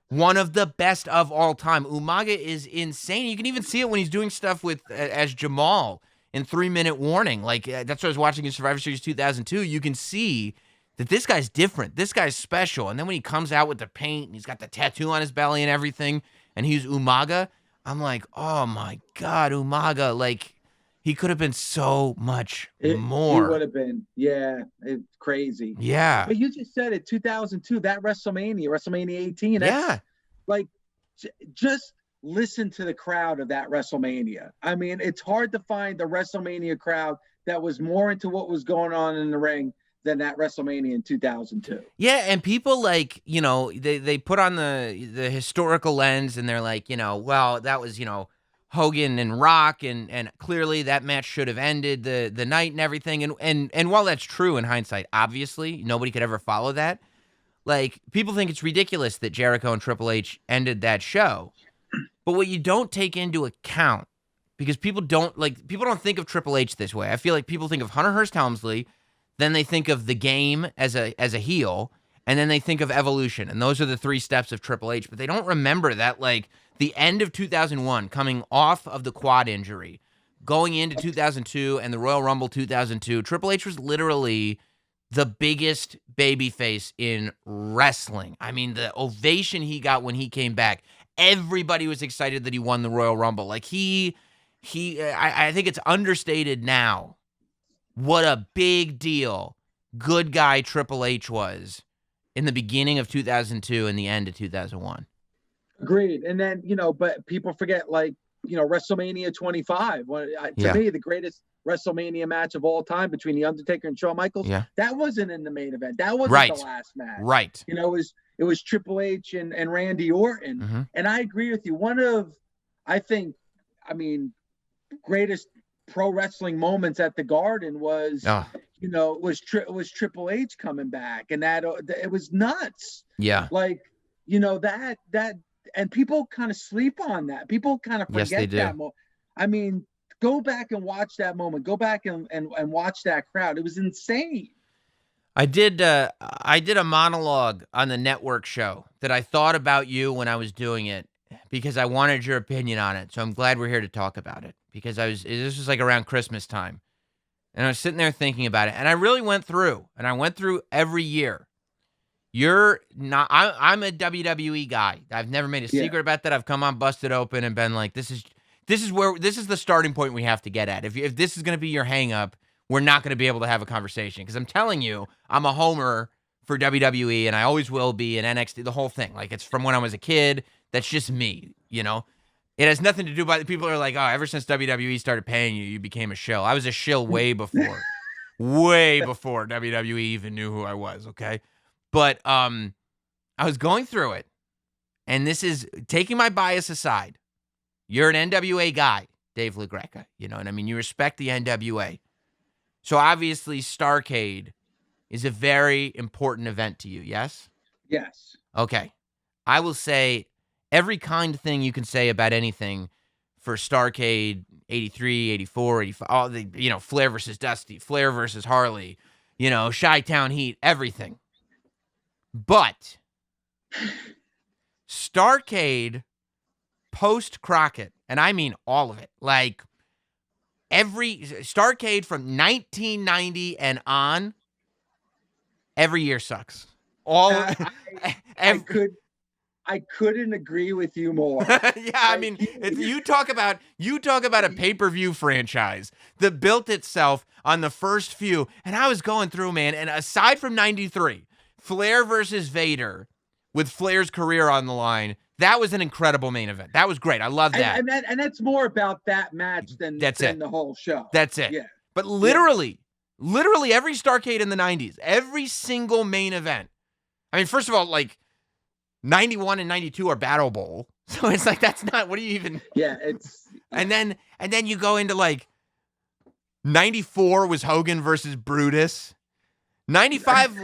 one of the best of all time. Umaga is insane. You can even see it when he's doing stuff as Jamal in 3 Minute Warning. Like, that's what I was watching in Survivor Series 2002. You can see that this guy's different. This guy's special. And then when he comes out with the paint and he's got the tattoo on his belly and everything, and he's Umaga, I'm like, oh my God, Umaga. Like, he could have been so much more. He would have been. Yeah, it's crazy. Yeah. But you just said it, 2002, that WrestleMania 18. That's, like, just listen to the crowd of that WrestleMania. I mean, it's hard to find the WrestleMania crowd that was more into what was going on in the ring than that WrestleMania in 2002. Yeah, and people like, they put on the historical lens and they're like, well, that was, Hogan and Rock, and clearly that match should have ended the night and everything. And while that's true in hindsight, obviously, nobody could ever follow that. Like, people think it's ridiculous that Jericho and Triple H ended that show. But what you don't take into account, because people don't think of Triple H this way. I feel like people think of Hunter Hearst Helmsley, then they think of the Game as a heel, and then they think of Evolution. And those are the 3 steps of Triple H. But they don't remember that, like, the end of 2001, coming off of the quad injury, going into 2002 and the Royal Rumble 2002, Triple H was literally the biggest babyface in wrestling. I mean, the ovation he got when he came back, everybody was excited that he won the Royal Rumble. Like, I think it's understated now what a big deal good guy Triple H was in the beginning of 2002 and the end of 2001. Agreed. And then, but people forget, WrestleMania 25. To me, the greatest WrestleMania match of all time between The Undertaker and Shawn Michaels. Yeah. That wasn't in the main event. That wasn't the last match. Right. It was Triple H and Randy Orton. Mm-hmm. And I agree with you. One of, greatest pro wrestling moments at the Garden was, was Triple H coming back, and that it was nuts. Yeah. That and people kind of sleep on that. People kind of forget that moment. Go back and watch that moment. Go back and watch that crowd. It was insane. I did a monologue on the network show that I thought about you when I was doing it because I wanted your opinion on it. So I'm glad we're here to talk about it because this was like around Christmas time. And I was sitting there thinking about it. And I really went through every year. You're not, I'm a WWE guy. I've never made a secret about that. I've come on Busted Open and been like, this is the starting point we have to get at. If this is going to be your hang up, we're not going to be able to have a conversation. Because I'm telling you, I'm a homer for WWE, and I always will be in NXT, the whole thing. Like, it's from when I was a kid. That's just me, It has nothing to do with people are like, oh, ever since WWE started paying you, you became a shill. I was a shill way before. Way before WWE even knew who I was, okay? But I was going through it, and this is taking my bias aside. You're an NWA guy, Dave LaGreca. You know what I mean? You respect the NWA. So obviously, Starrcade is a very important event to you, yes? Yes. Okay. I will say every kind thing you can say about anything for Starrcade 83, 84, 85, all the, Flair versus Dusty, Flair versus Harley, Chi-Town Heat, everything. But Starrcade post Crockett, and I mean all of it, like every Starrcade from 1990 and on, every year sucks. I couldn't agree with you more. You talk about a pay-per-view franchise that built itself on the first few, and I was going through, man, and aside from 93, Flair versus Vader with Flair's career on the line, that was an incredible main event. That was great. I love that. And that's more about that match than the whole show. That's it. Yeah. But literally every Starrcade in the 90s, every single main event. I mean, first of all, 91 and 92 are Battle Bowl. So it's like, that's not, what do you even... Yeah, it's... And then you go into 94 was Hogan versus Brutus. 95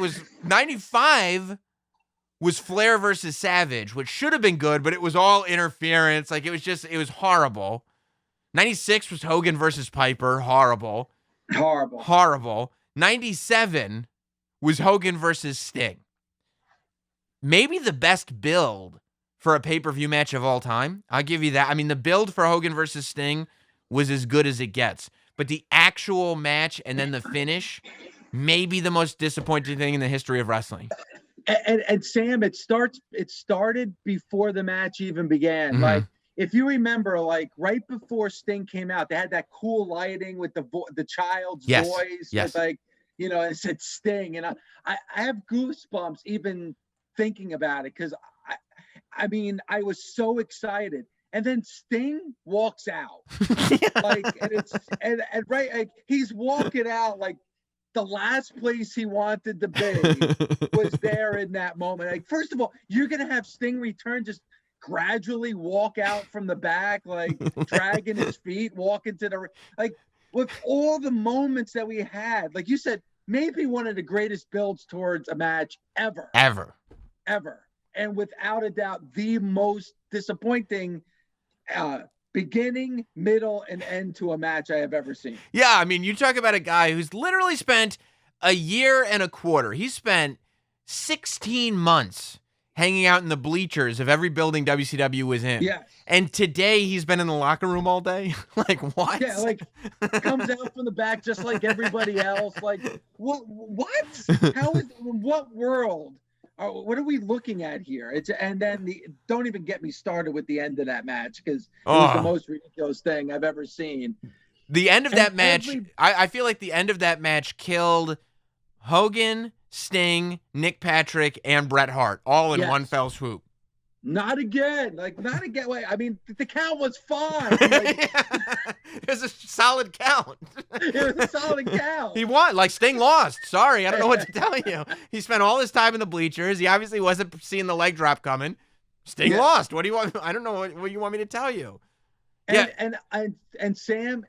was Flair versus Savage, which should have been good, but it was all interference. It was horrible. 96 was Hogan versus Piper. Horrible. 97 was Hogan versus Sting. Maybe the best build for a pay-per-view match of all time. I'll give you that. I mean, the build for Hogan versus Sting was as good as it gets. But the actual match and then the finish, maybe the most disappointing thing in the history of wrestling. And Sam, it started before the match even began. Mm-hmm. If you remember, right before Sting came out, they had that cool lighting with the child's voice. Yes. It said Sting. And I have goosebumps even thinking about it because I was so excited. And then Sting walks out. He's walking out the last place he wanted to be was there in that moment. First of all, you're going to have Sting return, just gradually walk out from the back, dragging his feet, walking to the, with all the moments that we had, like you said, maybe one of the greatest builds towards a match ever. And without a doubt, the most disappointing beginning, middle, and end to a match I have ever seen. Yeah, I mean, you talk about a guy who's literally spent a year and a quarter. He spent 16 months hanging out in the bleachers of every building WCW was in. Yeah. And today he's been in the locker room all day. What? Yeah, comes out from the back just like everybody else. What? What world? What are we looking at here? Don't even get me started with the end of that match because it was the most ridiculous thing I've ever seen. The end of that match, I feel like the end of that match killed Hogan, Sting, Nick Patrick, and Bret Hart all in Yes. one fell swoop. Not again. Not again. Wait, I mean, the count was fine. Like, It was a solid count. it was a solid count. He won. Like, Sting lost. Sorry, I don't know what to tell you. He spent all his time in the bleachers. He obviously wasn't seeing the leg drop coming. Sting lost. What do you want? I don't know what you want me to tell you. And Sam,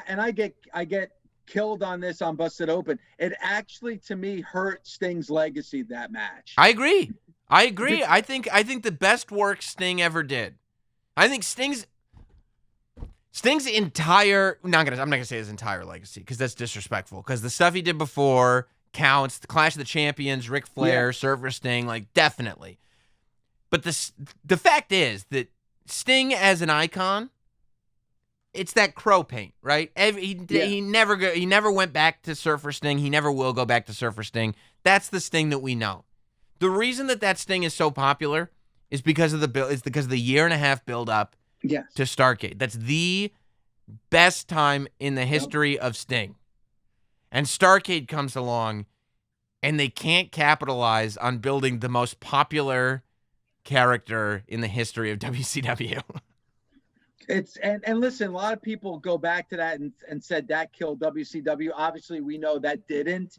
I get killed on this on Busted Open. It actually, to me, hurt Sting's legacy, that match. I agree. I think the best work Sting ever did. I think Sting's entire I'm not gonna say his entire legacy because that's disrespectful. Because the stuff he did before counts. The Clash of the Champions, Ric Flair, Surfer Sting, like definitely. But the fact is that Sting as an icon, it's that crow paint, right? He never went back to Surfer Sting. He never will go back to Surfer Sting. That's the Sting that we know. The reason that Sting is so popular is because of the year and a half build up to Starrcade. That's the best time in the history of Sting. And Starrcade comes along, and they can't capitalize on building the most popular character in the history of WCW. And listen, a lot of people go back to that and said that killed WCW. Obviously, we know that didn't.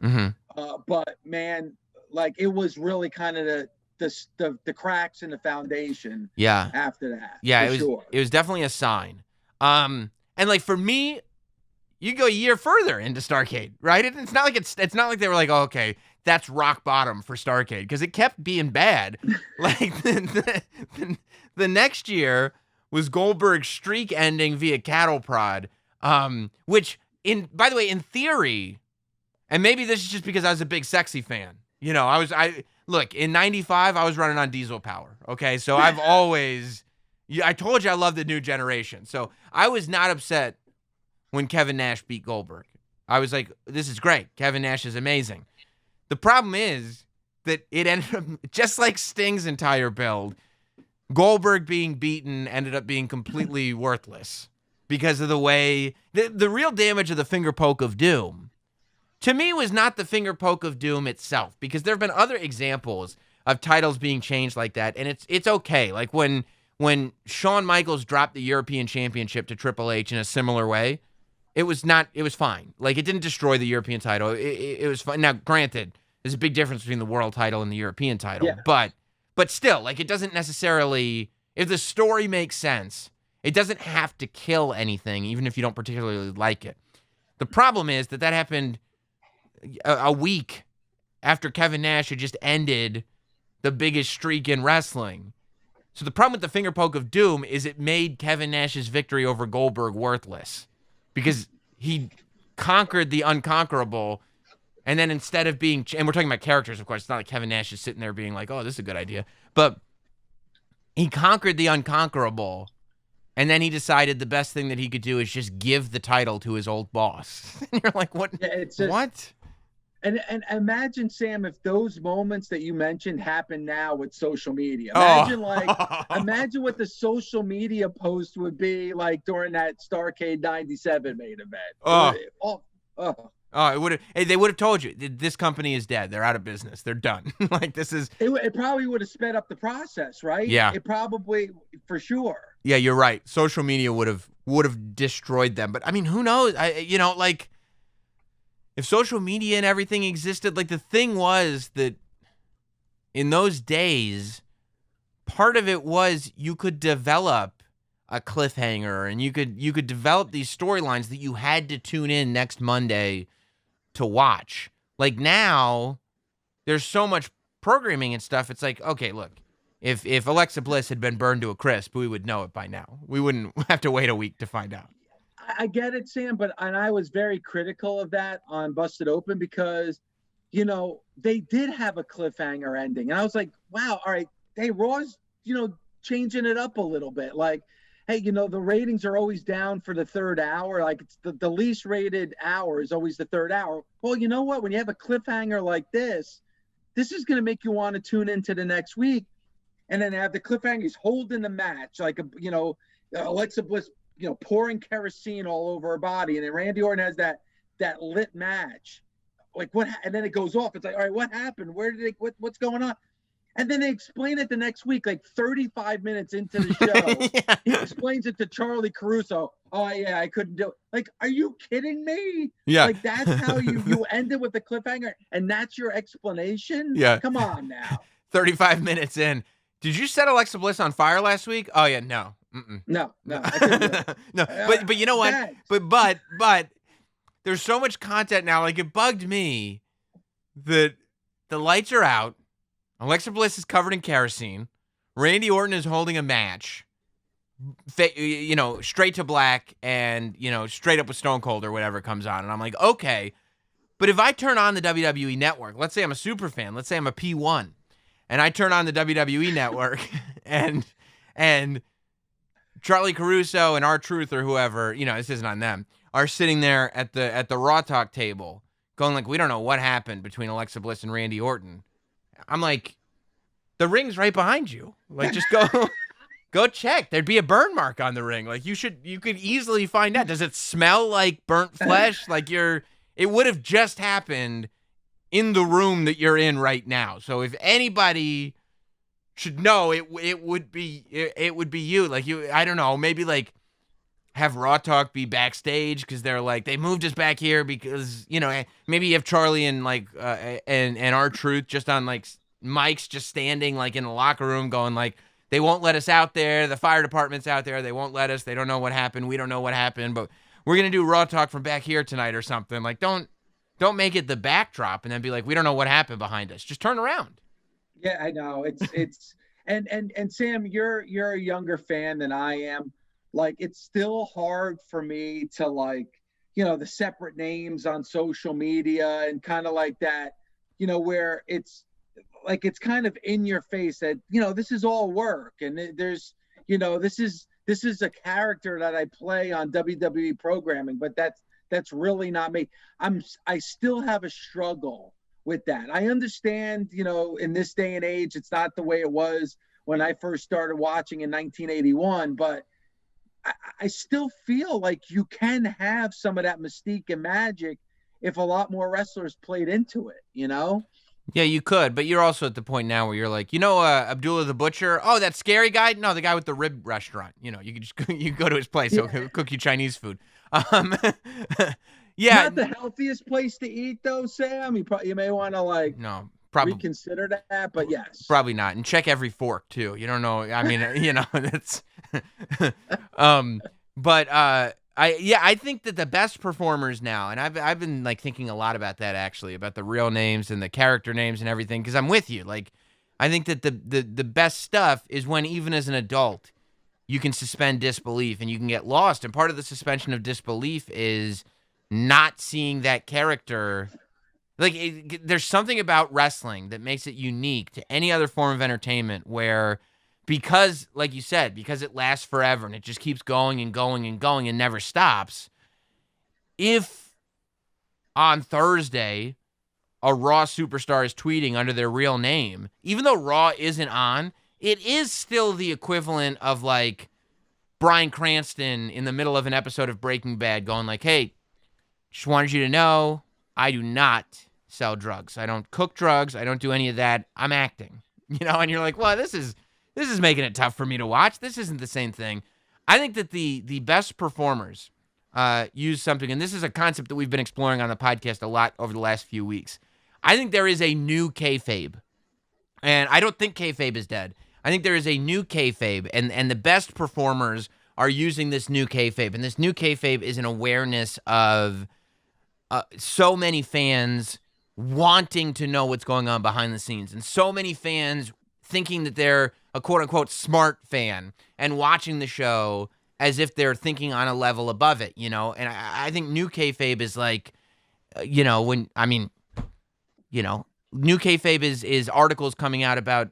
But man, like it was really kind of the cracks in the foundation. Yeah. After that. Yeah, it was definitely a sign. And like for me, you go a year further into Starrcade, right? It's not like they were like, oh, okay, that's rock bottom for Starrcade because it kept being bad. Like the next year was Goldberg's streak ending via cattle prod, which by the way, in theory, and maybe this is just because I was a big sexy fan. You know, look, in 95, I was running on diesel power. Okay. So I've always, I told you I love the new generation. So I was not upset when Kevin Nash beat Goldberg. I was like, this is great. Kevin Nash is amazing. The problem is that it ended up, just like Sting's entire build, Goldberg being beaten ended up being completely worthless because of the way, the real damage of the finger poke of doom, to me, was not the finger poke of doom itself, because there have been other examples of titles being changed like that, and it's okay. Like when Shawn Michaels dropped the European Championship to Triple H in a similar way, it was fine. Like, it didn't destroy the European title. It was fine. Now, granted, there's a big difference between the world title and the European title, but still, like, it doesn't necessarily, if the story makes sense, it doesn't have to kill anything, even if you don't particularly like it. The problem is that happened a week after Kevin Nash had just ended the biggest streak in wrestling. So the problem with the finger poke of doom is it made Kevin Nash's victory over Goldberg worthless because he conquered the unconquerable. And then instead of being, and we're talking about characters, of course, it's not like Kevin Nash is sitting there being like, oh, this is a good idea. But he conquered the unconquerable. And then he decided the best thing that he could do is just give the title to his old boss. And you're like, what? Yeah, what? And imagine, Sam, if those moments that you mentioned happen now with social media. Imagine imagine what the social media post would be like during that Starrcade 97 main event. It would have. Hey, they would have told you this company is dead. They're out of business. They're done. Like, this is. It probably would have sped up the process, right? Yeah. It probably, for sure. Yeah, you're right. Social media would have destroyed them. But I mean, who knows? Like, if social media and everything existed, like, the thing was that in those days, part of it was you could develop a cliffhanger and you could develop these storylines that you had to tune in next Monday to watch. Like, now there's so much programming and stuff. It's like, okay, look, if Alexa Bliss had been burned to a crisp, we would know it by now. We wouldn't have to wait a week to find out. I get it, Sam, and I was very critical of that on Busted Open because, they did have a cliffhanger ending. And I was like, wow, all right, hey, Raw's, changing it up a little bit. Like, hey, the ratings are always down for the third hour. Like, it's the least rated hour is always the third hour. Well, you know what? When you have a cliffhanger like this is going to make you want to tune into the next week. And then have the cliffhangers holding the match, like, Alexa Bliss, pouring kerosene all over her body. And then Randy Orton has that lit match like what? And then it goes off. It's like, all right, what happened? Where did they? What's going on? And then they explain it the next week, like 35 minutes into the show. Yeah. He explains it to Charlie Caruso. Oh yeah, I couldn't do it. Like, are you kidding me? Yeah. Like that's how you ended with the cliffhanger, and that's your explanation? Yeah. Come on now. 35 minutes in. Did you set Alexa Bliss on fire last week? Oh yeah, no. Mm-mm. No, I couldn't do it. No, but you know what? Thanks. But there's so much content now. Like it bugged me that the lights are out. Alexa Bliss is covered in kerosene. Randy Orton is holding a match. Straight to black and straight up with Stone Cold or whatever comes on, and I'm like, okay. But if I turn on the WWE Network, let's say I'm a super fan, let's say I'm a P1, and I turn on the WWE Network, and Charlie Caruso and R-Truth or whoever, this isn't on them, are sitting there at the Raw Talk table going like, we don't know what happened between Alexa Bliss and Randy Orton. I'm like, the ring's right behind you. Like, just go check. There'd be a burn mark on the ring. Like, you could easily find out. Does it smell like burnt flesh? Like it would have just happened in the room that you're in right now. So if anybody should know, it would be you. Like I don't know, maybe like have Raw Talk be backstage because they're like, they moved us back here because maybe you have Charlie and like and R-Truth just on like mics just standing like in the locker room going like, they won't let us out there. The fire department's out there. They won't let us. They don't know what happened. We don't know what happened, but we're going to do Raw Talk from back here tonight or something. Like, don't make it the backdrop and then be like, we don't know what happened behind us. Just turn around. Yeah, I know. It's and Sam, you're a younger fan than I am. Like, it's still hard for me to like, the separate names on social media and kind of like that, where it's like, it's kind of in your face that, this is all work. And there's, this is a character that I play on WWE programming, but that's really not me. I still have a struggle with that. I understand, in this day and age, it's not the way it was when I first started watching in 1981, but I still feel like you can have some of that mystique and magic if a lot more wrestlers played into it, Yeah, you could, but you're also at the point now where you're like, Abdullah the Butcher. Oh, that scary guy? No, the guy with the rib restaurant. You could just you go to his place. He'll cook you Chinese food. Yeah, not the healthiest place to eat though, Sam. You may want to probably reconsider that, but yes, probably not. And check every fork too. You don't know. I mean, that's. But I think that the best performers now, and I've been like thinking a lot about that actually, about the real names and the character names and everything, because I'm with you. Like, I think that the best stuff is when even as an adult, you can suspend disbelief and you can get lost. And part of the suspension of disbelief is not seeing that character. Like, there's something about wrestling that makes it unique to any other form of entertainment where, because, like you said, because it lasts forever and it just keeps going and going and going and never stops, if on Thursday a Raw superstar is tweeting under their real name, even though Raw isn't on, it is still the equivalent of, like, Bryan Cranston in the middle of an episode of Breaking Bad going like, hey, just wanted you to know I do not sell drugs. I don't cook drugs. I don't do any of that. I'm acting. And you're like, well, this is making it tough for me to watch. This isn't the same thing. I think that the best performers use something, and this is a concept that we've been exploring on the podcast a lot over the last few weeks. I think there is a new kayfabe, and I don't think kayfabe is dead. I think there is a new kayfabe, and the best performers are using this new kayfabe, and this new kayfabe is an awareness of so many fans wanting to know what's going on behind the scenes, and so many fans thinking that they're a quote-unquote smart fan and watching the show as if they're thinking on a level above it, And I think new kayfabe is like, new kayfabe is articles coming out about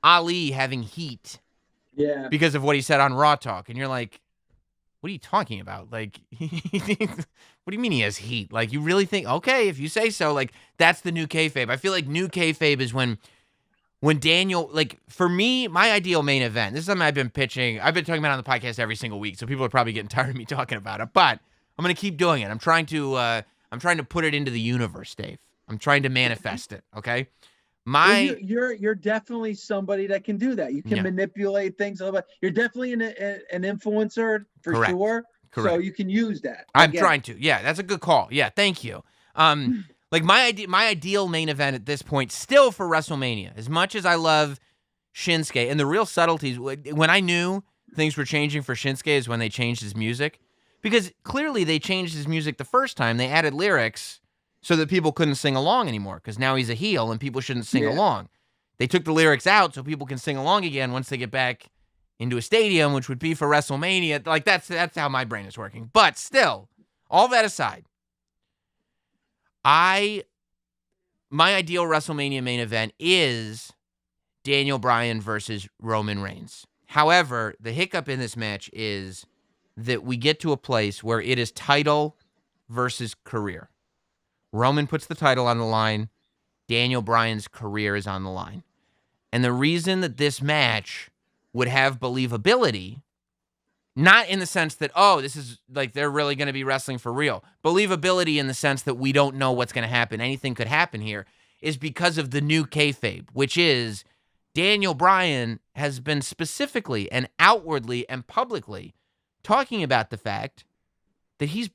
Ali having heat because of what he said on Raw Talk. And you're like, what are you talking about? Like, what do you mean he has heat? Like, you really think, okay, if you say so, like, that's the new kayfabe. I feel like new kayfabe is when Daniel, like, for me, my ideal main event, this is something I've been pitching. I've been talking about it on the podcast every single week, so people are probably getting tired of me talking about it, but I'm going to keep doing it. I'm trying to I'm trying to put it into the universe, Dave. I'm trying to manifest it. Okay. Well, you're definitely somebody that can do that. You can Yeah. manipulate things. You're definitely an influencer for Correct. sure. Correct. So you can use that. I'm trying to. Yeah, that's a good call. Yeah, thank you. Like my ideal main event at this point, still for WrestleMania, as much as I love Shinsuke and the real subtleties, when I knew things were changing for Shinsuke is when they changed his music. Because clearly they changed his music the first time. They added lyrics so that people couldn't sing along anymore because now he's a heel and people shouldn't sing along. They took the lyrics out so people can sing along again once they get back into a stadium, which would be for WrestleMania. Like that's how my brain is working. But still, all that aside, my ideal WrestleMania main event is Daniel Bryan versus Roman Reigns. However, the hiccup in this match is that we get to a place where it is title versus career. Roman puts the title on the line. Daniel Bryan's career is on the line. And the reason that this match would have believability, not in the sense that, oh, this is like they're really going to be wrestling for real. Believability in the sense that we don't know what's going to happen. Anything could happen here, is because of the new kayfabe, which is Daniel Bryan has been specifically and outwardly and publicly talking about the fact that he's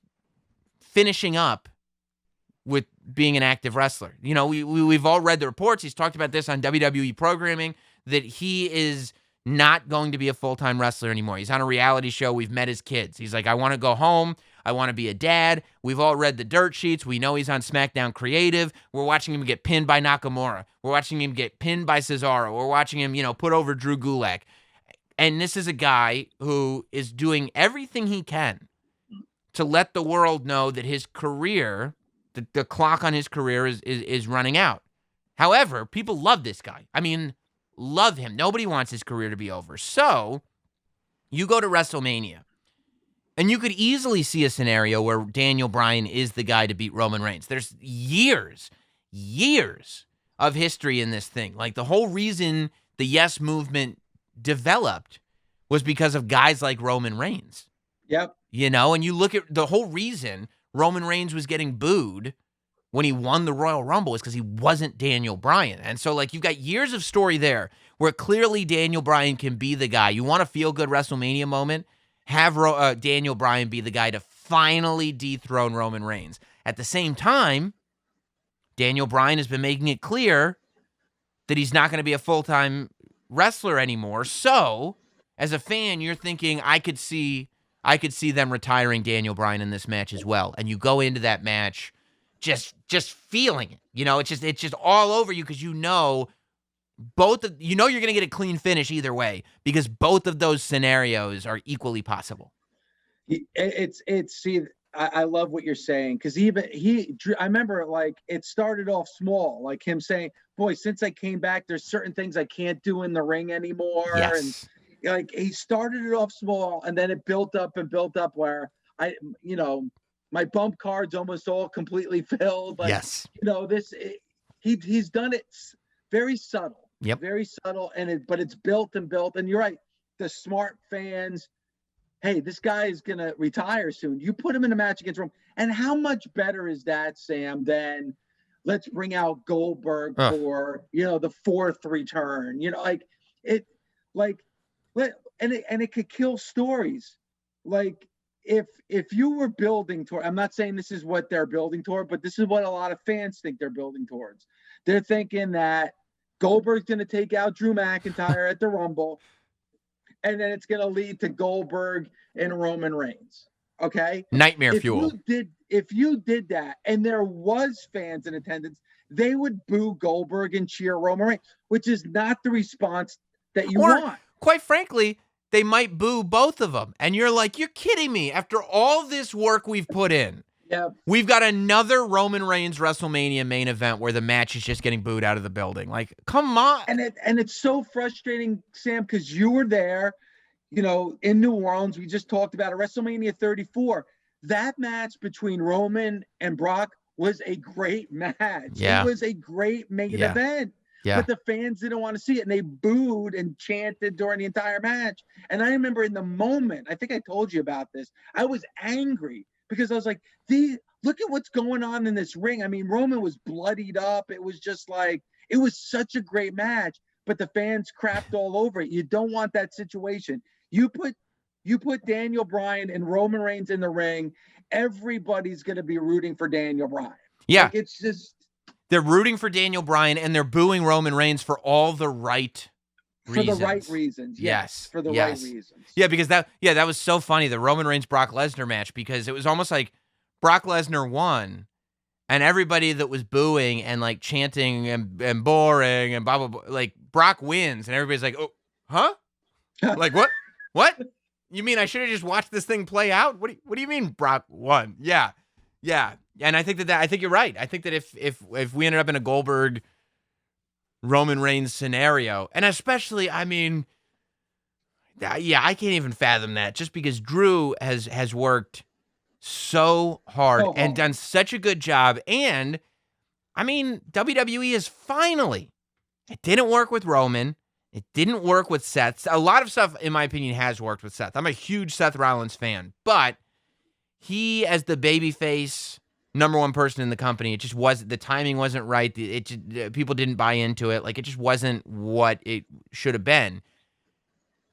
finishing up with being an active wrestler. You know, we've all read the reports. He's talked about this on WWE programming, that he is not going to be a full-time wrestler anymore. He's on a reality show. We've met his kids. He's like, I want to go home. I want to be a dad. We've all read the dirt sheets. We know he's on SmackDown Creative. We're watching him get pinned by Nakamura. We're watching him get pinned by Cesaro. We're watching him, put over Drew Gulak. And this is a guy who is doing everything he can to let the world know that his career, the clock on his career is running out. However, people love this guy. I mean, love him. Nobody wants his career to be over. So you go to WrestleMania, and you could easily see a scenario where Daniel Bryan is the guy to beat Roman Reigns. There's years of history in this thing. Like the whole reason the Yes Movement developed was because of guys like Roman Reigns. Yep. And you look at the whole reason Roman Reigns was getting booed when he won the Royal Rumble is because he wasn't Daniel Bryan. And so, you've got years of story there where clearly Daniel Bryan can be the guy. You want a feel-good WrestleMania moment? Have Daniel Bryan be the guy to finally dethrone Roman Reigns. At the same time, Daniel Bryan has been making it clear that he's not going to be a full-time wrestler anymore. So, as a fan, you're thinking, I could see them retiring Daniel Bryan in this match as well. And you go into that match just feeling it. It's just all over you because you're going to get a clean finish either way because both of those scenarios are equally possible. I love what you're saying because I remember it started off small, like him saying, boy, since I came back, there's certain things I can't do in the ring anymore. Yes. And he started it off small and then it built up where my bump card's almost all completely filled. Yes. He's done it very subtle. Yep. Very subtle. But it's built and built. And you're right. The smart fans, hey, this guy is going to retire soon. You put him in a match against Rome. And how much better is that, Sam, than let's bring out Goldberg for, the fourth return, and it could kill stories. If you were building toward, I'm not saying this is what they're building toward, but this is what a lot of fans think they're building towards. They're thinking that Goldberg's going to take out Drew McIntyre at the Rumble, and then it's going to lead to Goldberg and Roman Reigns. Okay? Nightmare fuel. If you did that, and there was fans in attendance, they would boo Goldberg and cheer Roman Reigns, which is not the response that you want. Quite frankly, they might boo both of them. And you're like, you're kidding me. After all this work we've put in, we've got another Roman Reigns WrestleMania main event where the match is just getting booed out of the building. Like, come on. And it's so frustrating, Sam, because you were there, in New Orleans. We just talked about it, WrestleMania 34. That match between Roman and Brock was a great match. Yeah. It was a great main event. Yeah. But the fans didn't want to see it, and they booed and chanted during the entire match. And I remember in the moment, I think I told you about this, I was angry because I was like, look at what's going on in this ring. I mean, Roman was bloodied up. It was just like, it was such a great match, but the fans crapped all over it. You don't want that situation. You put Daniel Bryan and Roman Reigns in the ring, everybody's going to be rooting for Daniel Bryan. Yeah. Like, it's just, they're rooting for Daniel Bryan and they're booing Roman Reigns for all the right reasons. For the right reasons. Yes. For the right reasons. Yeah, because that was so funny, the Roman Reigns Brock Lesnar match, because it was almost like Brock Lesnar won and everybody that was booing and like chanting and boring and blah, blah, blah, like Brock wins and everybody's like, oh, huh? Like, what? What? You mean I should have just watched this thing play out? What do you mean Brock won? Yeah. Yeah. And I think I think you're right. I think that if we ended up in a Goldberg Roman Reigns scenario, and especially, I mean, yeah, I can't even fathom that, just because Drew has worked so hard and done such a good job. And I mean, WWE is finally, it didn't work with Roman. It didn't work with Seth. A lot of stuff, in my opinion, has worked with Seth. I'm a huge Seth Rollins fan, but he, as the babyface number one person in the company, it just wasn't, the timing wasn't right. People didn't buy into it. Like, it just wasn't what it should have been.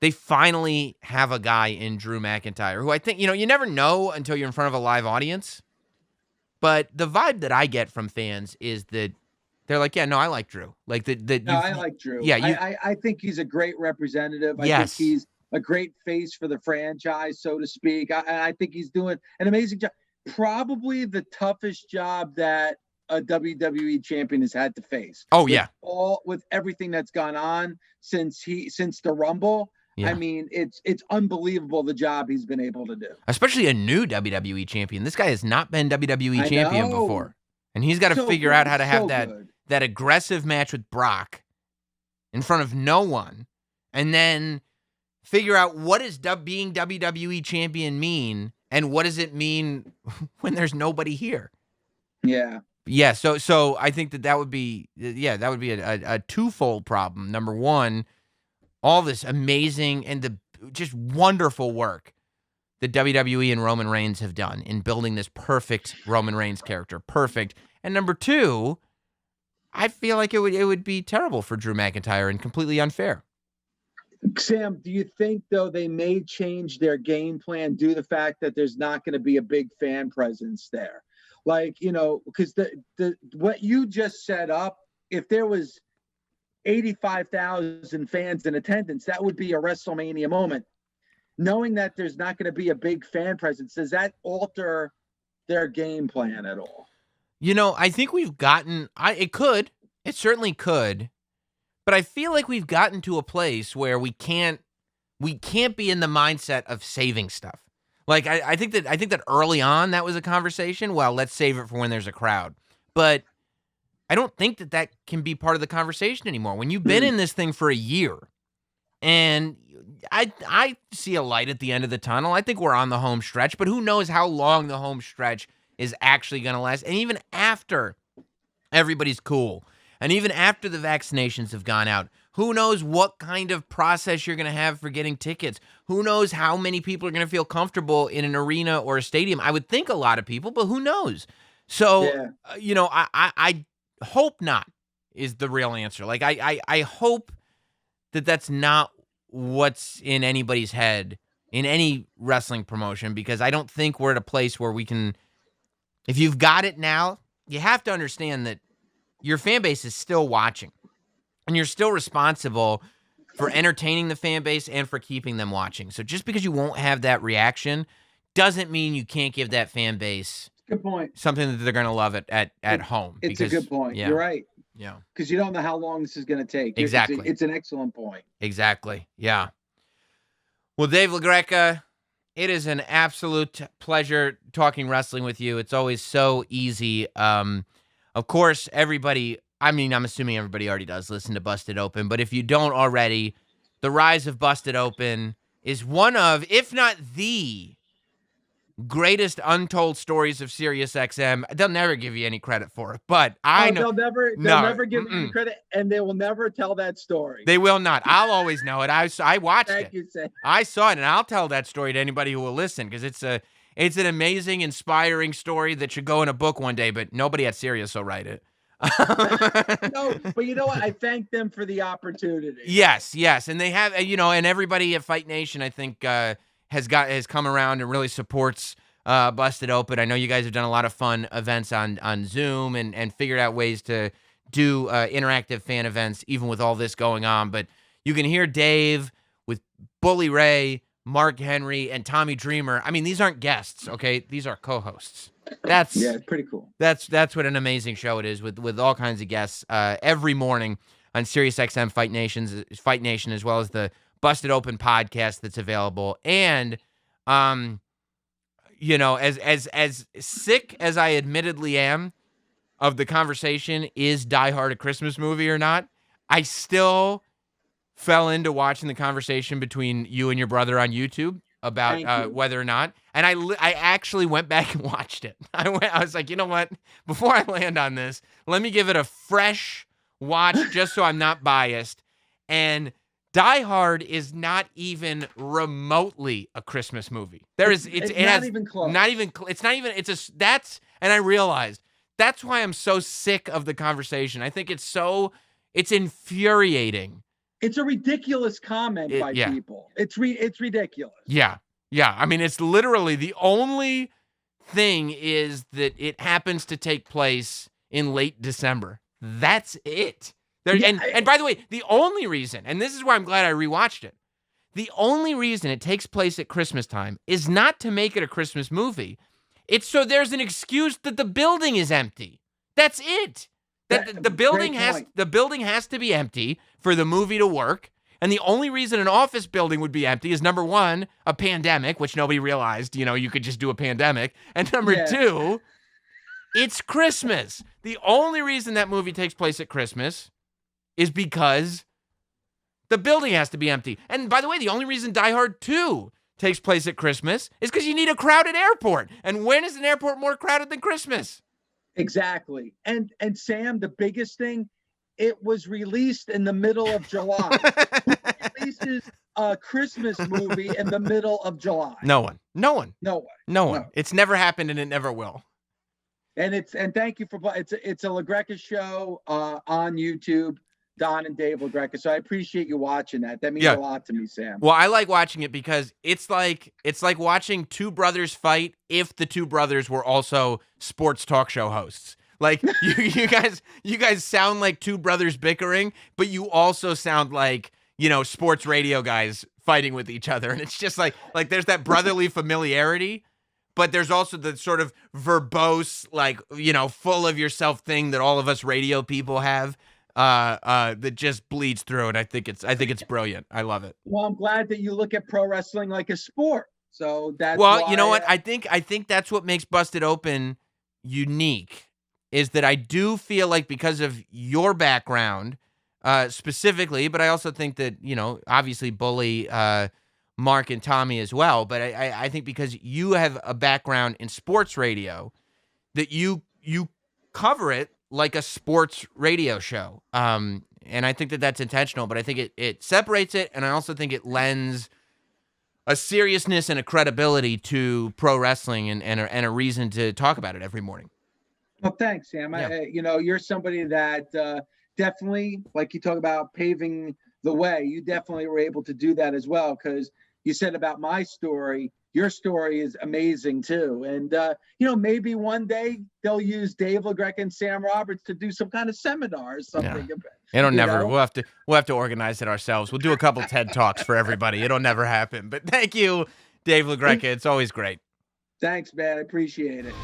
They finally have a guy in Drew McIntyre who I think, you never know until you're in front of a live audience. But the vibe that I get from fans is that they're like, yeah, no, I like Drew. Like I like Drew. Yeah, I think he's a great representative. I think he's a great face for the franchise, so to speak. I think he's doing an amazing job. Probably the toughest job that a WWE champion has had to face. Oh, yeah. With everything that's gone on since the Rumble. Yeah. I mean, it's unbelievable the job he's been able to do. Especially a new WWE champion. This guy has not been WWE champion before. And he's got to figure out how to have that aggressive match with Brock in front of no one. And then figure out, what does being WWE champion mean? And what does it mean when there's nobody here? Yeah. Yeah. So I think that would be, a twofold problem. Number one, all this amazing and just wonderful work that WWE and Roman Reigns have done in building this perfect Roman Reigns character. Perfect. And number two, I feel like it would be terrible for Drew McIntyre and completely unfair. Sam, do you think, though, they may change their game plan due to the fact that there's not going to be a big fan presence there? Like, because what you just set up, if there was 85,000 fans in attendance, that would be a WrestleMania moment. Knowing that there's not going to be a big fan presence, does that alter their game plan at all? I think we've gotten, it certainly could, but I feel like we've gotten to a place where we can't be in the mindset of saving stuff. Like, I think that early on that was a conversation. Well, let's save it for when there's a crowd. But I don't think that can be part of the conversation anymore. When you've been in this thing for a year, and I see a light at the end of the tunnel. I think we're on the home stretch, but who knows how long the home stretch is actually going to last. And even after everybody's cool, and even after the vaccinations have gone out, who knows what kind of process you're going to have for getting tickets? Who knows how many people are going to feel comfortable in an arena or a stadium? I would think a lot of people, but who knows? So, I hope not is the real answer. Like, I hope that that's not what's in anybody's head in any wrestling promotion, because I don't think we're at a place where we can, if you've got it now, you have to understand that your fan base is still watching, and you're still responsible for entertaining the fan base and for keeping them watching. So just because you won't have that reaction doesn't mean you can't give that fan base good point something that they're going to love at home. It's a good point. Yeah. You're right. Yeah. Because you don't know how long this is going to take. Exactly. It's an excellent point. Exactly. Yeah. Well, Dave LaGreca, it is an absolute pleasure talking wrestling with you. It's always so easy. Of course, everybody, I'm assuming everybody already does listen to Busted Open, but if you don't already, The Rise of Busted Open is one of, if not the greatest untold stories of SiriusXM. They'll never give you any credit for it, but I know they'll never give you any credit, and they will never tell that story. They will not. I'll always know it. I watched Thank it. You, Sam. I saw it, and I'll tell that story to anybody who will listen, because It's an amazing, inspiring story that should go in a book one day, but nobody at Sirius will write it. No, but you know what? I thank them for the opportunity. Yes, and they have, and everybody at Fight Nation, I think, has come around and really supports Busted Open. I know you guys have done a lot of fun events on Zoom and figured out ways to do interactive fan events, even with all this going on. But you can hear Dave with Bully Ray, Mark Henry, and Tommy Dreamer. I mean, these aren't guests, okay? These are co-hosts. It's pretty cool. That's what an amazing show it is with all kinds of guests every morning on SiriusXM Fight Nation, as well as the Busted Open podcast that's available. And as sick as I admittedly am of the conversation, is Die Hard a Christmas movie or not, I still fell into watching the conversation between you and your brother on YouTube about whether or not, and I actually went back and watched it. I was like, you know what? Before I land on this, let me give it a fresh watch just so I'm not biased. And Die Hard is not even remotely a Christmas movie. It's not even close. And I realized that's why I'm so sick of the conversation. I think it's infuriating. It's a ridiculous comment by people. It's ridiculous. Yeah. I mean, it's literally the only thing is that it happens to take place in late December. That's it. And by the way, the only reason, and this is why I'm glad I rewatched it, the only reason it takes place at Christmas time is not to make it a Christmas movie. It's so there's an excuse that the building is empty. That's it. The building has to be empty for the movie to work. And the only reason an office building would be empty is, number one, a pandemic, which nobody realized, you could just do a pandemic. And number two, it's Christmas. The only reason that movie takes place at Christmas is because the building has to be empty. And by the way, the only reason Die Hard 2 takes place at Christmas is because you need a crowded airport. And when is an airport more crowded than Christmas? Exactly. And Sam, the biggest thing, it was released in the middle of July. Who releases a Christmas movie in the middle of July? No one. No. It's never happened and it never will. And thank you for it's a LaGreca show on YouTube. Don and Dave LaGreca. So I appreciate you watching that. That means a lot to me, Sam. Well, I like watching it because it's like watching two brothers fight if the two brothers were also sports talk show hosts. Like you guys sound like two brothers bickering, but you also sound like, sports radio guys fighting with each other. And it's just like there's that brotherly familiarity, but there's also the sort of verbose, full of yourself thing that all of us radio people have. That just bleeds through, and I think it's brilliant. I love it. Well, I'm glad that you look at pro wrestling like a sport. So that's you know what? I think that's what makes Busted Open unique, is that I do feel like because of your background, specifically, but I also think that obviously Bully, Mark, and Tommy as well. But I think because you have a background in sports radio, that you cover it like a sports radio show. And I think that that's intentional, but I think it separates it, and I also think it lends a seriousness and a credibility to pro wrestling and a reason to talk about it every morning. Well, thanks, Sam. Yeah. You're somebody that definitely, like you talk about paving the way, you definitely were able to do that as well, because you said about my story, your story is amazing too. And, maybe one day they'll use Dave LaGreca and Sam Roberts to do some kind of seminar or something. Yeah. We'll have to organize it ourselves. We'll do a couple TED Talks for everybody. It'll never happen. But thank you, Dave LaGreca. It's always great. Thanks, man. I appreciate it.